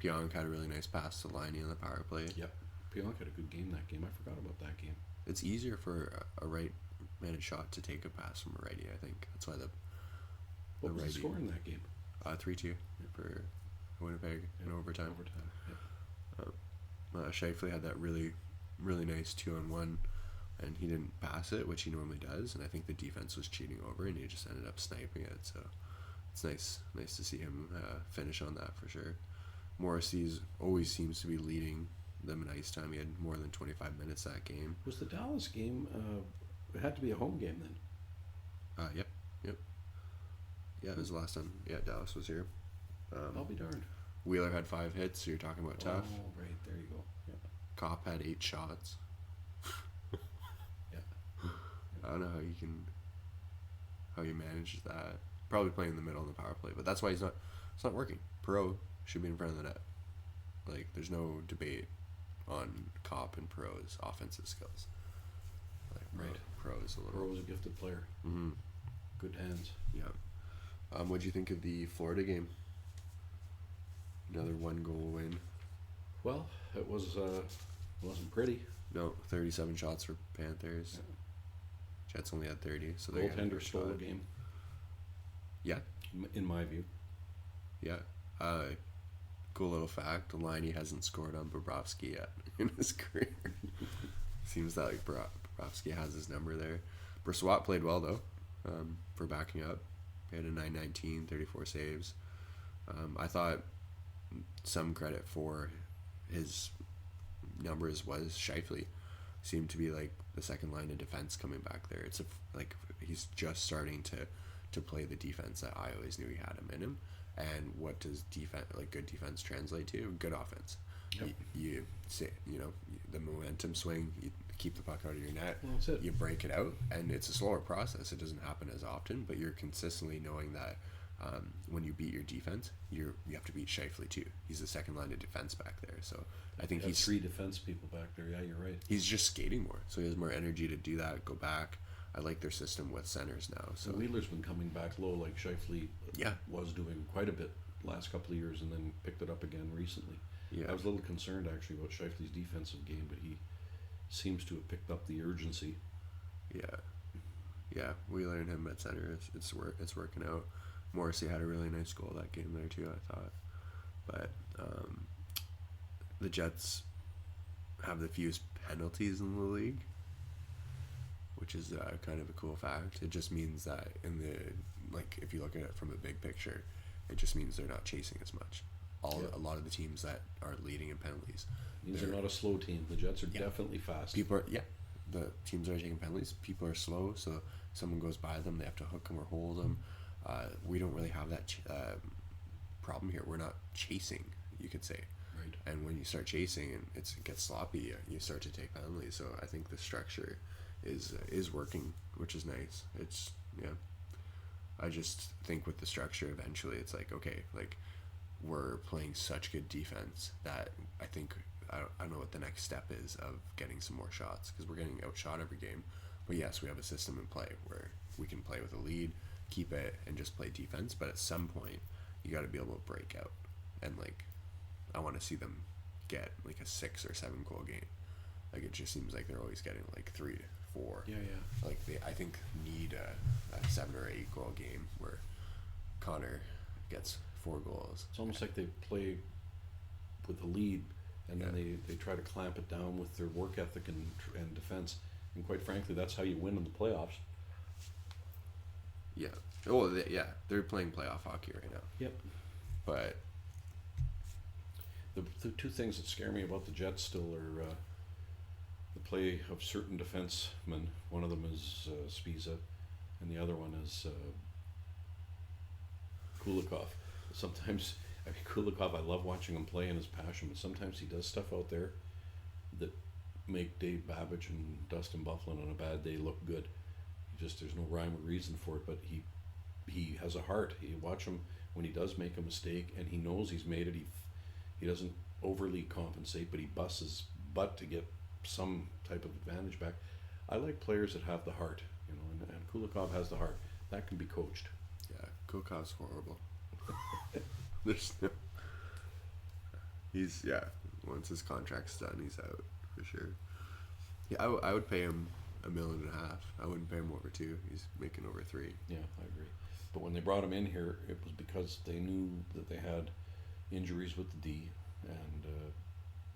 Pionk had a really nice pass to Liney on the power play. Yep. Pionk had a good game that game. I forgot about that game. It's easier for a right-handed shot to take a pass from a righty. I think that's why What was the score in that game? 3-2 for Winnipeg in overtime. Yep. Scheifele had that really, really nice 2-on-1, and he didn't pass it, which he normally does. And I think the defense was cheating over, and he just ended up sniping it. So it's nice to see him finish on that for sure. Morrissey's always seems to be leading them in ice time. He had more than 25 minutes that game. Was the Dallas game? It had to be a home game then. Yep. Yeah, it was the last time. Yeah, Dallas was here. I'll be darned. Wheeler had 5 hits. So you're talking about tough. Oh, right. There you go. Yeah. Kopp had 8 shots. Yeah. I don't know how you manage that. Probably playing in the middle of the power play, but that's why it's not working. Perreault should be in front of the net. Like there's no debate on Kopp and Perreault's offensive skills. Like Right. Perreault's a little. Burrow was a gifted player. Mm-hmm. Good hands. Yeah. What'd you think of the Florida game? Another 1-goal win. Well, it wasn't pretty. No, 37 shots for Panthers. Yeah. Jets only had 30, so they got a Goaltender good stole shot. the game. Yeah. In my view. Yeah. Cool little fact: Liney hasn't scored on Bobrovsky yet in his career. Seems that like Bobrovsky has his number there. Brossoit played well though, for backing up. He had a 919, 34 saves. I thought some credit for his numbers was Scheifele. Seemed to be like the second line of defense coming back there. It's like he's just starting to play the defense that I always knew he had him in him. And what does good defense translate to? Good offense. Yep. You say, the momentum swing, you keep the puck out of your net, Well, that's it. you break it out, and it's a slower process. It doesn't happen as often, but you're consistently knowing that when you beat your defense, you have to beat Scheifele too. He's the second line of defense back there, so I think He's 3 defense people back there. Yeah, you're right. he's just skating more, so he has more energy to do that, go back. I like their system with centers now. So Wheeler's been coming back low, like Scheifele was doing quite a bit last couple of years, and then picked it up again recently. yeah, I was a little concerned actually about Scheifele's defensive game, but he seems to have picked up the urgency. yeah. Wheeler and him at center, it's working out. Morrissey had a really nice goal that game there too, I thought. But the Jets have the fewest penalties in the league, which is kind of a cool fact. It just means that if you look at it from a big picture, it just means they're not chasing as much. A lot of the teams that are leading in penalties, These are not a slow team. The Jets are Yeah. definitely fast. the teams that are taking penalties, people are slow, so someone goes by them, they have to hook them or hold them. We don't really have that problem here. We're not chasing, you could say. Right. And when you start chasing and it gets sloppy, you start to take penalties. So I think the structure is working, which is nice. I just think with the structure, eventually it's like, okay, like we're playing such good defense that I think I don't know what the next step is of getting some more shots, because we're getting outshot every game. But yes, we have a system in play where we can play with a lead, keep it, and just play defense. But at some point, you got to be able to break out, and like I want to see them get like a 6 or 7 goal game. Like it just seems like they're always getting like 3 to 4. Yeah. Like they, I think, need a 7 or 8 goal game where Connor gets 4 goals. It's almost like they play with the lead, and then they try to clamp it down with their work ethic and defense. And quite frankly, that's how you win in the playoffs. Yeah, Oh, they're playing playoff hockey right now. Yep. But The two things that scare me about the Jets still are the play of certain defensemen. One of them is Spiza, and the other one is Kulikov. Sometimes, I mean, Kulikov, I love watching him play and his passion, but sometimes he does stuff out there that make Dave Babbage and Dustin Byfuglien on a bad day look good. There's no rhyme or reason for it, but he has a heart. You watch him when he does make a mistake and he knows he's made it. He doesn't overly compensate, but he busts his butt to get some type of advantage back. I like players that have the heart, and Kulikov has the heart. That can be coached. yeah, Kulikov's horrible. There's no. He's Once his contract's done, he's out for sure. Yeah, I would pay him $1.5 million. I wouldn't pay him over 2. He's making over 3. Yeah, I agree. But when they brought him in here, it was because they knew that they had injuries with the D, and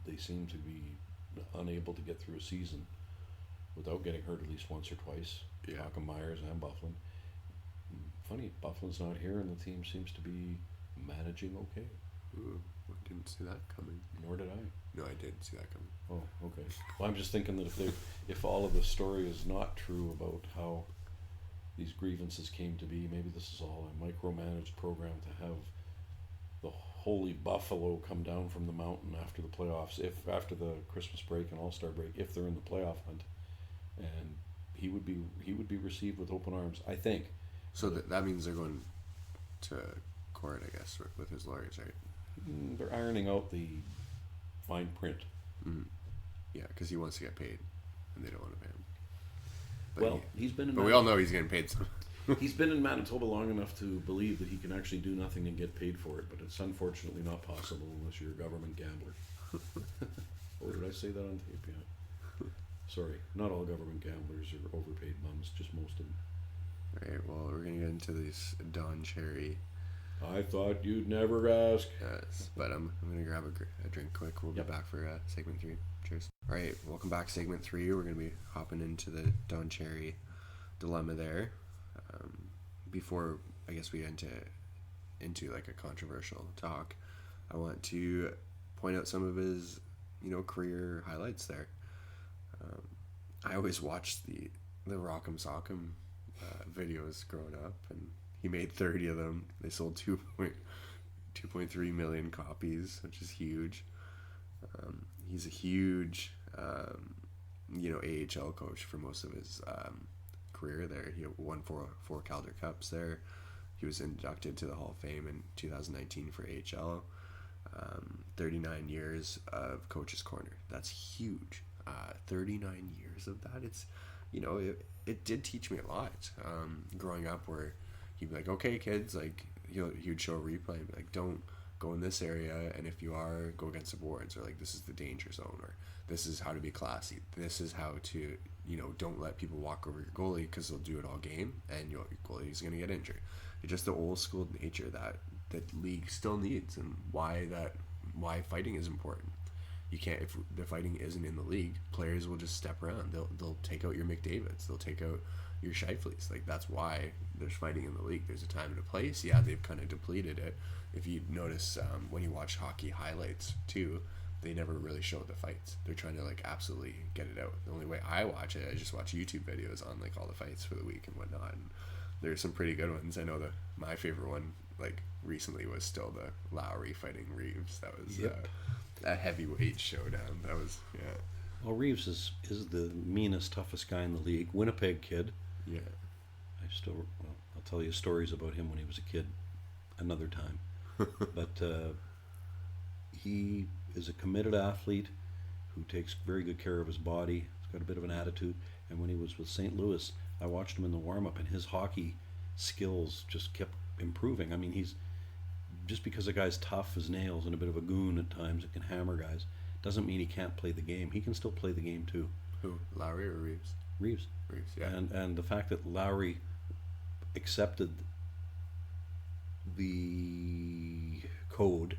they seemed to be unable to get through a season without getting hurt at least once or twice. Yeah. Malcolm Myers and Byfuglien. Funny, Byfuglien's not here, and the team seems to be managing okay. Ooh, I didn't see that coming. Nor did I. No, I did see that coming. Oh, okay. Well, I'm just thinking that if all of the story is not true about how these grievances came to be, maybe this is all a micromanaged program to have the holy buffalo come down from the mountain after the playoffs, if after the Christmas break and All-Star break, if they're in the playoff hunt, and he would be received with open arms, I think. So that means they're going to court, I guess, with his lawyers, right? They're ironing out the fine print. Mm. Yeah, because he wants to get paid, and they don't want to pay him. But he's been in. But we all know he's getting paid. So. He's been in Manitoba long enough to believe that he can actually do nothing and get paid for it, but it's unfortunately not possible unless you're a government gambler. Or did I say that on tape? Yeah. Sorry, not all government gamblers are overpaid bums, just most of them. All right, well, we're going to get into this Don Cherry. I thought you'd never ask. Yes, but I'm going to grab a drink quick. We'll be back for segment 3. Cheers. All right, welcome back, segment 3. We're going to be hopping into the Don Cherry dilemma there. Before I guess we get into like a controversial talk, I want to point out some of his career highlights there. I always watched the Rock'em Sock'em videos growing up, and he made 30 of them. They sold 2.3 million copies, which is huge. He's a huge AHL coach for most of his career there. He won four Calder Cups there. He was inducted to the Hall of Fame in 2019 for AHL. 39 years of Coach's Corner. That's huge. 39 years of that. It's, it did teach me a lot. Growing up, where he'd be like, okay, kids, like he would show a replay and be like, don't go in this area, and if you are, go against the boards, or like this is the danger zone, or this is how to be classy. This is how to, don't let people walk over your goalie, because they'll do it all game, and your goalie's gonna get injured. It's just the old school nature that the league still needs, and why fighting is important. You can't, if the fighting isn't in the league, players will just step around. They'll take out your McDavids. They'll take out your Scheifele's. Like, that's why there's fighting in the league. There's a time and a place. Yeah, they've kind of depleted it. If you notice, when you watch hockey highlights too, they never really show the fights. They're trying to like absolutely get it out. The only way I watch it, I just watch YouTube videos on like all the fights for the week and whatnot. And there's some pretty good ones. I know my favorite one like recently was still the Lowry fighting Reeves. That was a heavyweight showdown. That was Well, Reeves is the meanest, toughest guy in the league. Winnipeg kid. Yeah. I'll tell you stories about him when he was a kid another time. But he is a committed athlete who takes very good care of his body. He's got a bit of an attitude. And when he was with St. Louis, I watched him in the warm-up, and his hockey skills just kept improving. I mean, he's just because a guy's tough as nails and a bit of a goon at times and can hammer guys, doesn't mean he can't play the game. He can still play the game too. Who, Lowry or Reeves? Reeves, yeah. And the fact that Lowry accepted the code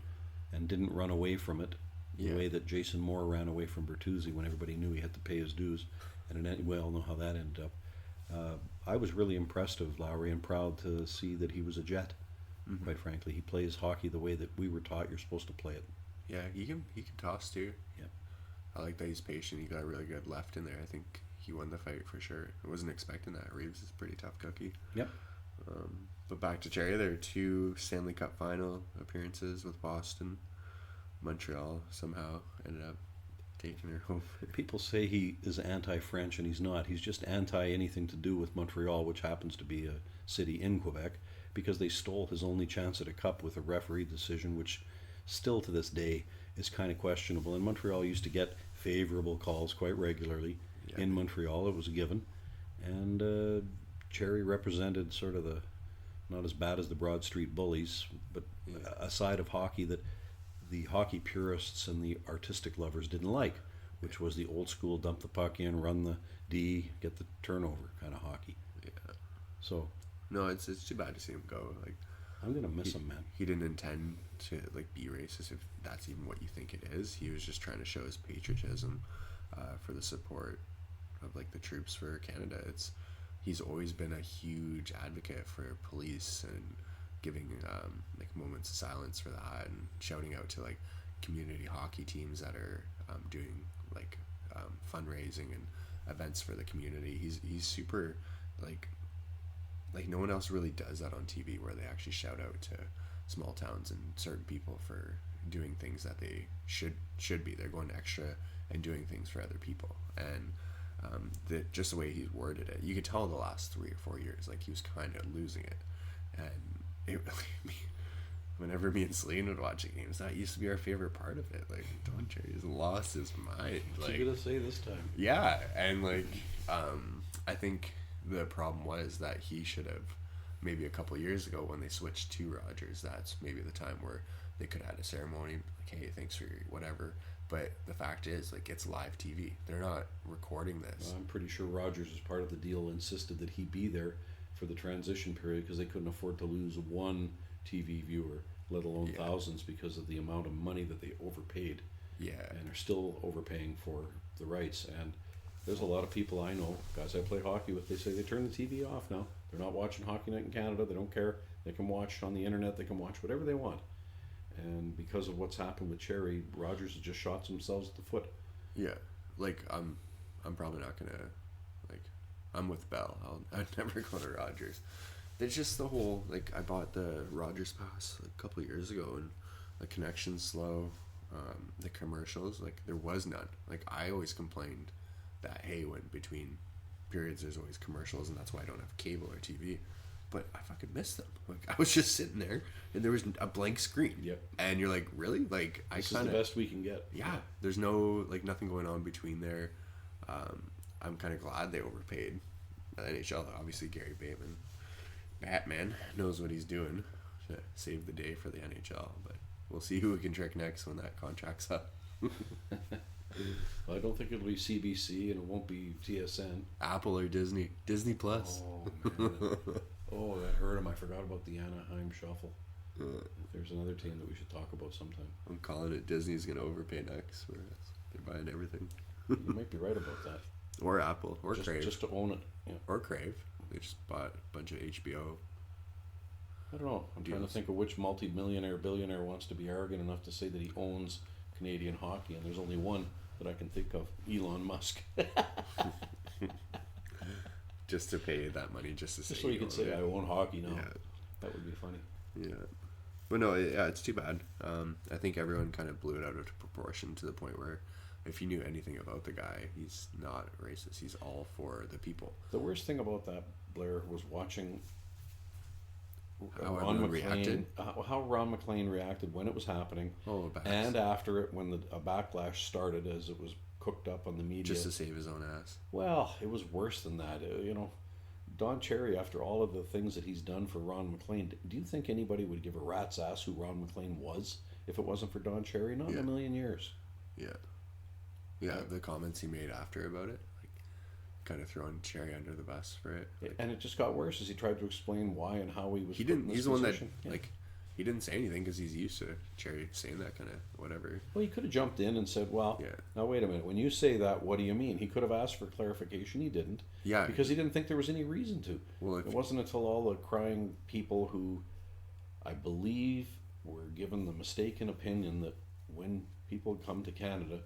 and didn't run away from it the way that Jason Moore ran away from Bertuzzi when everybody knew he had to pay his dues, and we all know how that ended up. I was really impressed of Lowry and proud to see that he was a Jet. Mm-hmm. Quite frankly, he plays hockey the way that we were taught you're supposed to play it. Yeah, he can toss too. Yeah. I like that he's patient. He got a really good left in there. I think he won the fight for sure. I wasn't expecting that. Reeves is a pretty tough cookie. Yep. But back to Cherry, there are 2 Stanley Cup final appearances with Boston. Montreal somehow ended up taking her home. People say he is anti-French, and he's not. He's just anti anything to do with Montreal, which happens to be a city in Quebec, because they stole his only chance at a cup with a referee decision, which still to this day is kind of questionable. And Montreal used to get favorable calls quite regularly. Yeah. In Montreal, it was a given. And Cherry represented sort of the, not as bad as the Broad Street Bullies, but a side of hockey that the hockey purists and the artistic lovers didn't like, which was the old school dump the puck in, run the D, get the turnover kind of hockey. Yeah. So No, it's too bad to see him go. Like, I'm gonna miss him, man. he didn't intend to like be racist, if that's even what you think it is. He was just trying to show his patriotism for the support of like the troops for Canada. He's always been a huge advocate for police and giving like moments of silence for that, and shouting out to like community hockey teams that are doing like fundraising and events for the community. He's super like no one else really does that on TV, where they actually shout out to small towns and certain people for doing things that they should be. They're going extra and doing things for other people. And just the way he's worded it, you could tell in the last 3 or 4 years, like he was kind of losing it. And it really, whenever me and Celine would watch the games, that used to be our favorite part of it. Like, Don Cherry's lost his mind. What's Like, he gonna say this time? yeah, and like I think the problem was that he should have, maybe a couple years ago when they switched to Rogers, that's maybe the time where they could have had a ceremony, like, hey, thanks for your whatever. But the fact is, like, it's live TV. They're not recording this. I'm pretty sure Rogers, as part of the deal, insisted that he be there for the transition period because they couldn't afford to lose one TV viewer, let alone thousands, because of the amount of money that they overpaid. Yeah. And are still overpaying for the rights. And there's a lot of people I know, guys I play hockey with, they say they turn the TV off now. They're not watching Hockey Night in Canada. They don't care. They can watch on the internet. They can watch whatever they want. And because of what's happened with Cherry, Rogers has just shot themselves at the foot. Yeah. Like, I'm probably not going to, like, I'm with Bell. I'd never go to Rogers. There's just the whole, like, I bought the Rogers pass like, a couple of years ago, and the connection's slow. The commercials, like, there was none. Like, I always complained that, hey, when between periods there's always commercials, and that's why I don't have cable or TV. But I fucking missed them. Like, I was just sitting there, and there was a blank screen. Yep. And you're like, really? Like, This is the best we can get. Yeah. There's no, like, nothing going on between there. I'm kind of glad they overpaid the NHL. Obviously, Gary Bettman, Batman, knows what he's doing to save the day for the NHL. But we'll see who we can trick next when that contract's up. Well, I don't think it'll be CBC, and it won't be TSN. Apple or Disney. Disney Plus. Oh, man. Oh, that hurt him. I forgot about the Anaheim Shuffle. There's another team that we should talk about sometime. I'm calling it Disney's going to overpay next. For us. They're buying everything. You might be right about that. Or Apple. Or Crave. Just to own it. Yeah. Or Crave. They just bought a bunch of HBO. I don't know. I'm trying to think of which multi-millionaire, billionaire wants to be arrogant enough to say that he owns Canadian hockey, and there's only one that I can think of, Elon Musk. Just to pay that money, just to say. Just so you can say, I own hockey now. Yeah. That would be funny. Yeah. But no, yeah, it's too bad. I think everyone kind of blew it out of proportion to the point where if you knew anything about the guy, he's not racist. He's all for the people. The worst thing about that, Blair, was watching How Ron everyone McLean, reacted. how Ron McLean reacted when it was happening, and after it, when a backlash started as it was cooked up on the media. Just to save his own ass. Well, it was worse than that. Don Cherry, after all of the things that he's done for Ron McLean, do you think anybody would give a rat's ass who Ron McLean was if it wasn't for Don Cherry? Not in a million years. Yeah. Yeah, the comments he made after about it, like, kind of throwing Cherry under the bus for it. Like, and it just got worse as he tried to explain why and how he was. he didn't. He's the one that like. he didn't say anything because he's used to Cherry saying that kind of whatever. Well, he could have jumped in and said, well, Yeah. now wait a minute. When you say that, what do you mean? He could have asked for clarification. He didn't. Yeah. Because he didn't think there was any reason to. Well, It wasn't until all the crying people who, I believe, were given the mistaken opinion that when people come to Canada,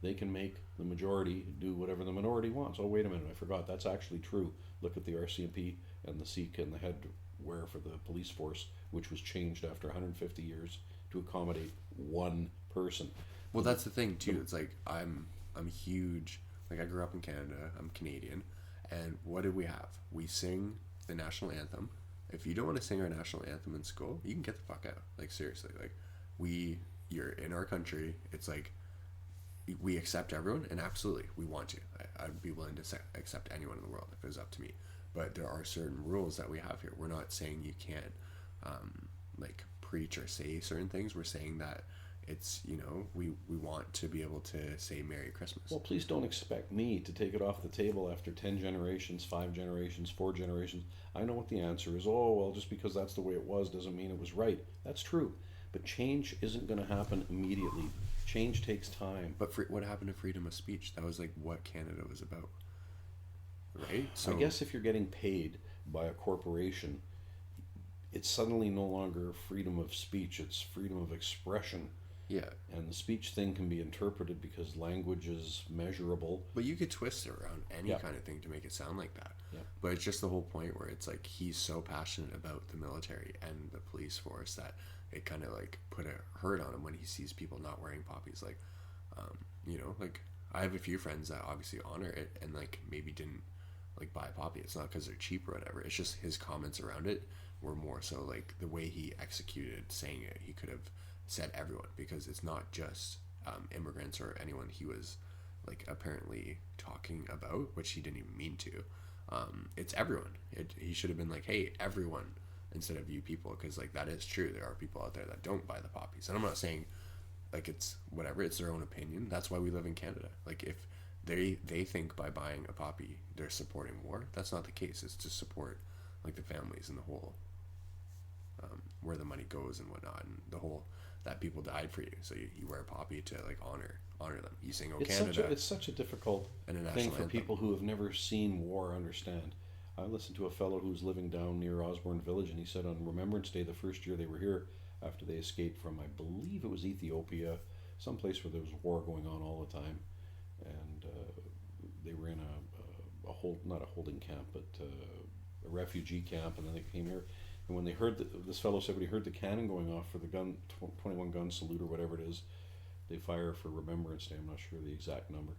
they can make the majority do whatever the minority wants. Oh, wait a minute, I forgot. That's actually true. Look at the RCMP and the Sikh and the headwear for the police force, which was changed after 150 years to accommodate one person. Well, that's the thing too. It's like I'm huge. Like I grew up in Canada. I'm Canadian, and what did we have? We sing the national anthem. If you don't want to sing our national anthem in school, you can get the fuck out. Like seriously, like you're in our country. It's like we accept everyone, and absolutely we want to. I'd be willing to accept anyone in the world if it was up to me. But there are certain rules that we have here. We're not saying you can't like preach or say certain things. We're saying that it's, you know, we want to be able to say Merry Christmas. Well, please don't expect me to take it off the table after 10 generations, 5 generations, 4 generations. I know what the answer is. Oh, well, just because that's the way it was doesn't mean it was right. That's true. But change isn't going to happen immediately. Change takes time. But what happened to freedom of speech? That was like what Canada was about, right? So I guess if you're getting paid by a corporation, it's suddenly no longer freedom of speech, it's freedom of expression. yeah. And the speech thing can be interpreted because language is measurable. But you could twist it around any Yeah. kind of thing to make it sound like that. Yeah. But it's just the whole point where it's like he's so passionate about the military and the police force that it kind of like put a hurt on him when he sees people not wearing poppies. Like, you know, like I have a few friends that obviously honor it and like maybe didn't like buy a poppy. It's not because they're cheap or whatever. It's just his comments around it were more so like the way he executed saying it. He could have said everyone, because it's not just immigrants or anyone he was like apparently talking about, which he didn't even mean to. It's everyone. He should have been like, hey, everyone, instead of you people, because like that is true. There are people out there that don't buy the poppies, and I'm not saying like it's whatever. It's their own opinion. That's why we live in Canada. Like if they think by buying a poppy they're supporting war, that's not the case. It's to support like the families and the whole where the money goes and whatnot, and the whole that people died for you, so you wear a poppy to like honor them. You sing "Oh Canada." It's such a difficult and a thing national for anthem. people who have never seen war understand. I listened to a fellow who's living down near Osborne Village, and he said on Remembrance Day, the first year they were here, after they escaped from, I believe it was Ethiopia, someplace where there was war going on all the time, and they were in not a holding camp, but a refugee camp, and then they came here. And when they heard this fellow said when he heard the cannon going off for the 21 gun salute or whatever it is, they fire for Remembrance Day. I'm not sure the exact number.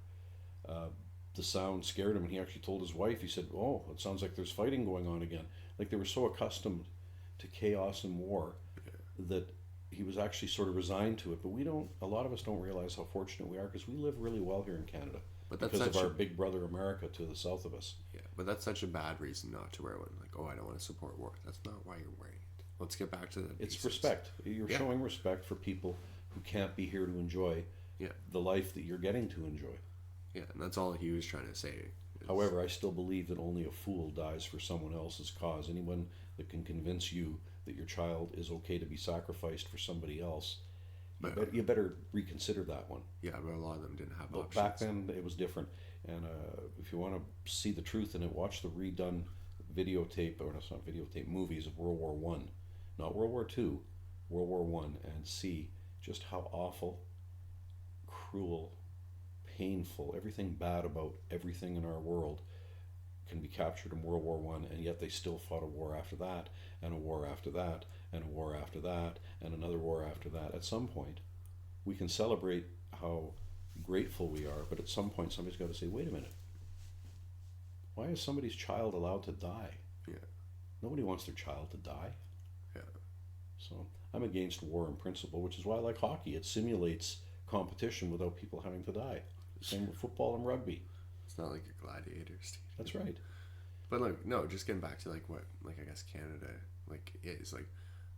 The sound scared him, and he actually told his wife. He said, "Oh, it sounds like there's fighting going on again." Like they were so accustomed to chaos and war that he was actually sort of resigned to it. But we don't. A lot of us don't realize how fortunate we are because we live really well here in Canada. But that's because of such our big brother America to the south of us. Yeah, but that's such a bad reason not to wear one. Like, oh, I don't want to support war. That's not why you're wearing it. Let's get back to the It's basics. respect. You're showing respect for people who can't be here to enjoy the life that you're getting to enjoy. Yeah, and that's all he was trying to say. However, I still believe that only a fool dies for someone else's cause. Anyone that can convince you that your child is okay to be sacrificed for somebody else, you better reconsider that one. Yeah, but a lot of them didn't have But options. back then, it was different. And if you want to see the truth in it, watch the redone videotape, or it's not videotape, movies of World War One, not World War Two, World War One, and see just how awful, cruel, painful, everything bad about everything in our world can be captured in World War One, and yet they still fought a war after that, and a war after that, and a war after that, and another war after that. At some point, we can celebrate how grateful we are, but at some point somebody's got to say, wait a minute, why is somebody's child allowed to die? Yeah. Nobody wants their child to die. Yeah. So I'm against war in principle, which is why I like hockey. It simulates competition without people having to die. Same with football and rugby. It's not like a gladiators. That's right. But like, no, just getting back to like what, like I guess Canada like is like,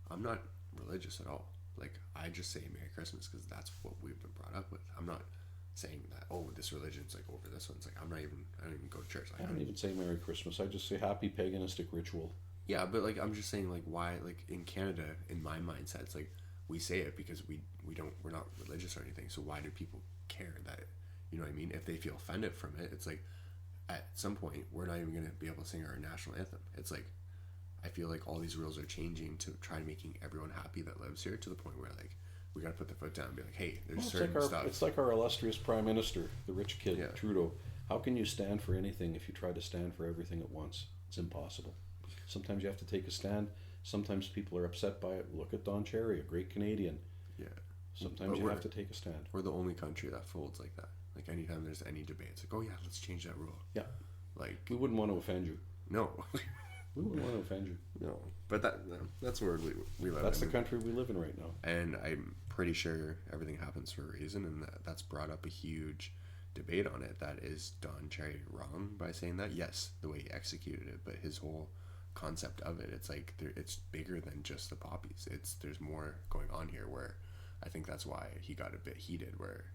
I'm not religious at all. Like I just say Merry Christmas because that's what we've been brought up with. I'm not saying that, oh, this religion's like over this one. It's like I don't even go to church. Like, I don't even say Merry Christmas. I just say Happy Paganistic Ritual. Yeah, but like I'm just saying, like why, like in Canada, in my mindset, it's like we say it because we're not religious or anything. So why do people care that, you know what I mean? If they feel offended from it, it's like at some point we're not even gonna be able to sing our national anthem. It's like I feel like all these rules are changing to try making everyone happy that lives here, to the point where like we gotta put the foot down and be like, hey, there's Well, certain stuff. it's like our illustrious Prime Minister, the rich kid, Yeah. Trudeau. How can you stand for anything if you try to stand for everything at once? It's impossible. Sometimes you have to take a stand. Sometimes people are upset by it. Look at Don Cherry, a great Canadian. Yeah. Sometimes But you have to take a stand. we're the only country that folds like that. Like anytime there's any debate, it's like, oh yeah, let's change that rule. Yeah. Like We wouldn't want to offend you. no, We wouldn't want to offend you. no. But that's where we live. That's in. the country we live in right now. And I'm pretty sure everything happens for a reason, and that's brought up a huge debate on it. That is Don Cherry wrong by saying that? Yes, the way he executed it, but his whole concept of it, it's like it's bigger than just the poppies. There's more going on here, where I think that's why he got a bit heated, where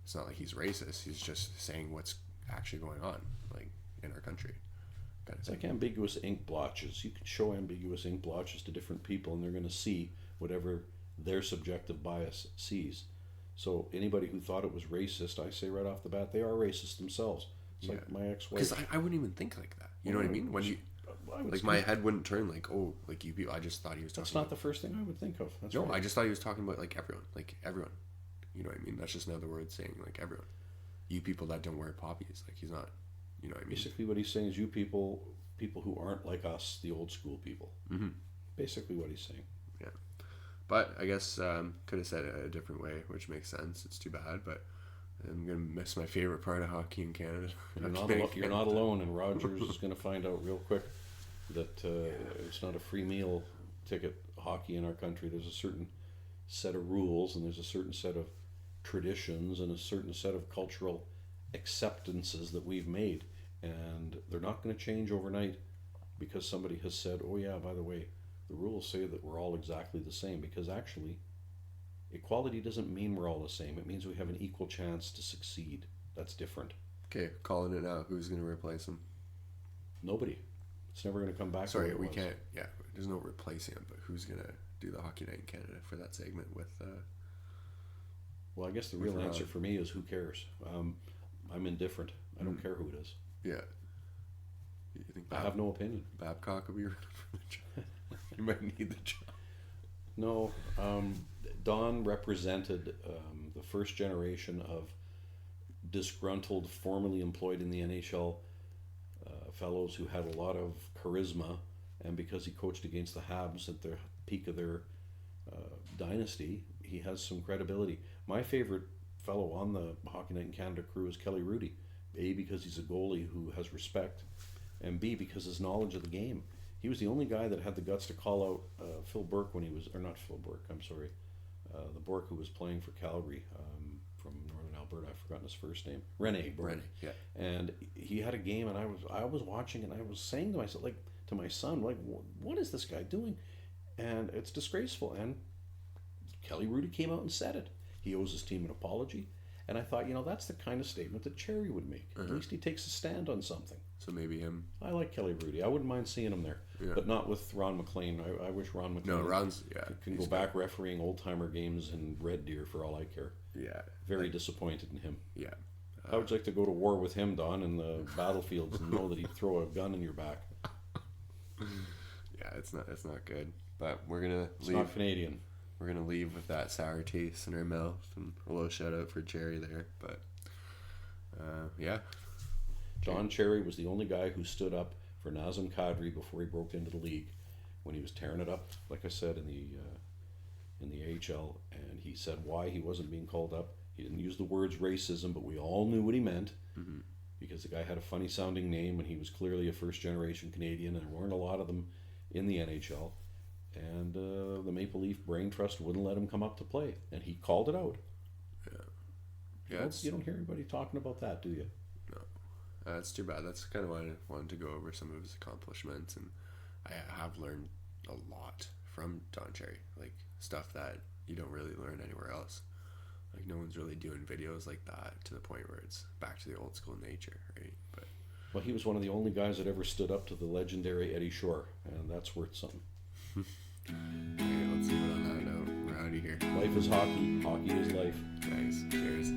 it's not like he's racist, he's just saying what's actually going on, like in our country. It's like ambiguous ink blotches. You can show ambiguous ink blotches to different people, and they're going to see whatever their subjective bias sees. So anybody who thought it was racist, I say right off the bat, they are racist themselves. It's like my ex-wife. Because I wouldn't even think like that. You know what I mean? When you like my head wouldn't turn like, oh, like you people. I just thought he was talking. That's not the first thing I would think of. That's no, right. I just thought he was talking about like everyone. You know what I mean? That's just another word saying like everyone. You people that don't wear poppies, like he's not. You know what I mean? Basically, what he's saying is you people who aren't like us, the old school people. Mm-hmm. Basically, what he's saying. Yeah, but I guess could have said it a different way, which makes sense. It's too bad, but I'm gonna miss my favorite part of hockey in Canada. You're not alone, and Rogers is going to find out real quick that it's not a free meal ticket hockey in our country. There's a certain set of rules, and there's a certain set of traditions, and a certain set of cultural acceptances that we've made, and they're not going to change overnight because somebody has said, oh yeah, by the way, the rules say that we're all exactly the same, because actually equality doesn't mean we're all the same. It means we have an equal chance to succeed. That's different. Okay, calling it now. Who's going to replace him? Nobody. It's never going to come back. Sorry, we can't. Yeah, there's no replacing him, but who's going to do the Hockey Night in Canada for that segment with well, I guess the real answer for me is who cares? I'm indifferent. I don't care who it is. Yeah. You think I have no opinion. Babcock will be running for the job? You might need the job. No. Don represented the first generation of disgruntled, formerly employed in the NHL fellows who had a lot of charisma, and because he coached against the Habs at the peak of their dynasty, he has some credibility. My favorite fellow on the Hockey Night in Canada crew is Kelly Rudy. A, because he's a goalie who has respect, and B, because his knowledge of the game. He was the only guy that had the guts to call out Phil Burke when he was, or not Phil Burke, I'm sorry, the Burke who was playing for Calgary from Northern Alberta. I've forgotten his first name. Rene Burke. Rene, yeah. And he had a game, and I was watching, and I was saying to myself, like to my son, like, what is this guy doing? And it's disgraceful. And Kelly Rudy came out and said it. He owes his team an apology. And I thought, that's the kind of statement that Cherry would make. At least he takes a stand on something. So maybe him. I like Kelly Rudy. I wouldn't mind seeing him there. Yeah. But not with Ron McLean. I wish Ron McLean can go back refereeing old-timer games in Red Deer for all I care. Yeah. Very disappointed in him. Yeah. I would like to go to war with him, Don, in the battlefields and know that he'd throw a gun in your back. Yeah, it's not good. But we're going to leave. It's not Canadian. We're going to leave with that sour taste in our mouth, and a little shout out for Cherry there. But, yeah. Don Cherry was the only guy who stood up for Nazem Kadri before he broke into the league when he was tearing it up, like I said, in the AHL, and he said why he wasn't being called up. He didn't use the words racism, but we all knew what he meant, because the guy had a funny sounding name, and he was clearly a first generation Canadian, and there weren't a lot of them in the NHL. And the Maple Leaf Brain Trust wouldn't let him come up to play, and he called it out. Yeah. You don't hear anybody talking about that, do you? No. That's too bad. That's kind of why I wanted to go over some of his accomplishments, and I have learned a lot from Don Cherry, like stuff that you don't really learn anywhere else. Like no one's really doing videos like that to the point where it's back to the old school nature, right? But Well, he was one of the only guys that ever stood up to the legendary Eddie Shore, and that's worth something. Okay, let's leave it on that note. We're out of here. Life is hockey. Hockey is life. Nice. Cheers.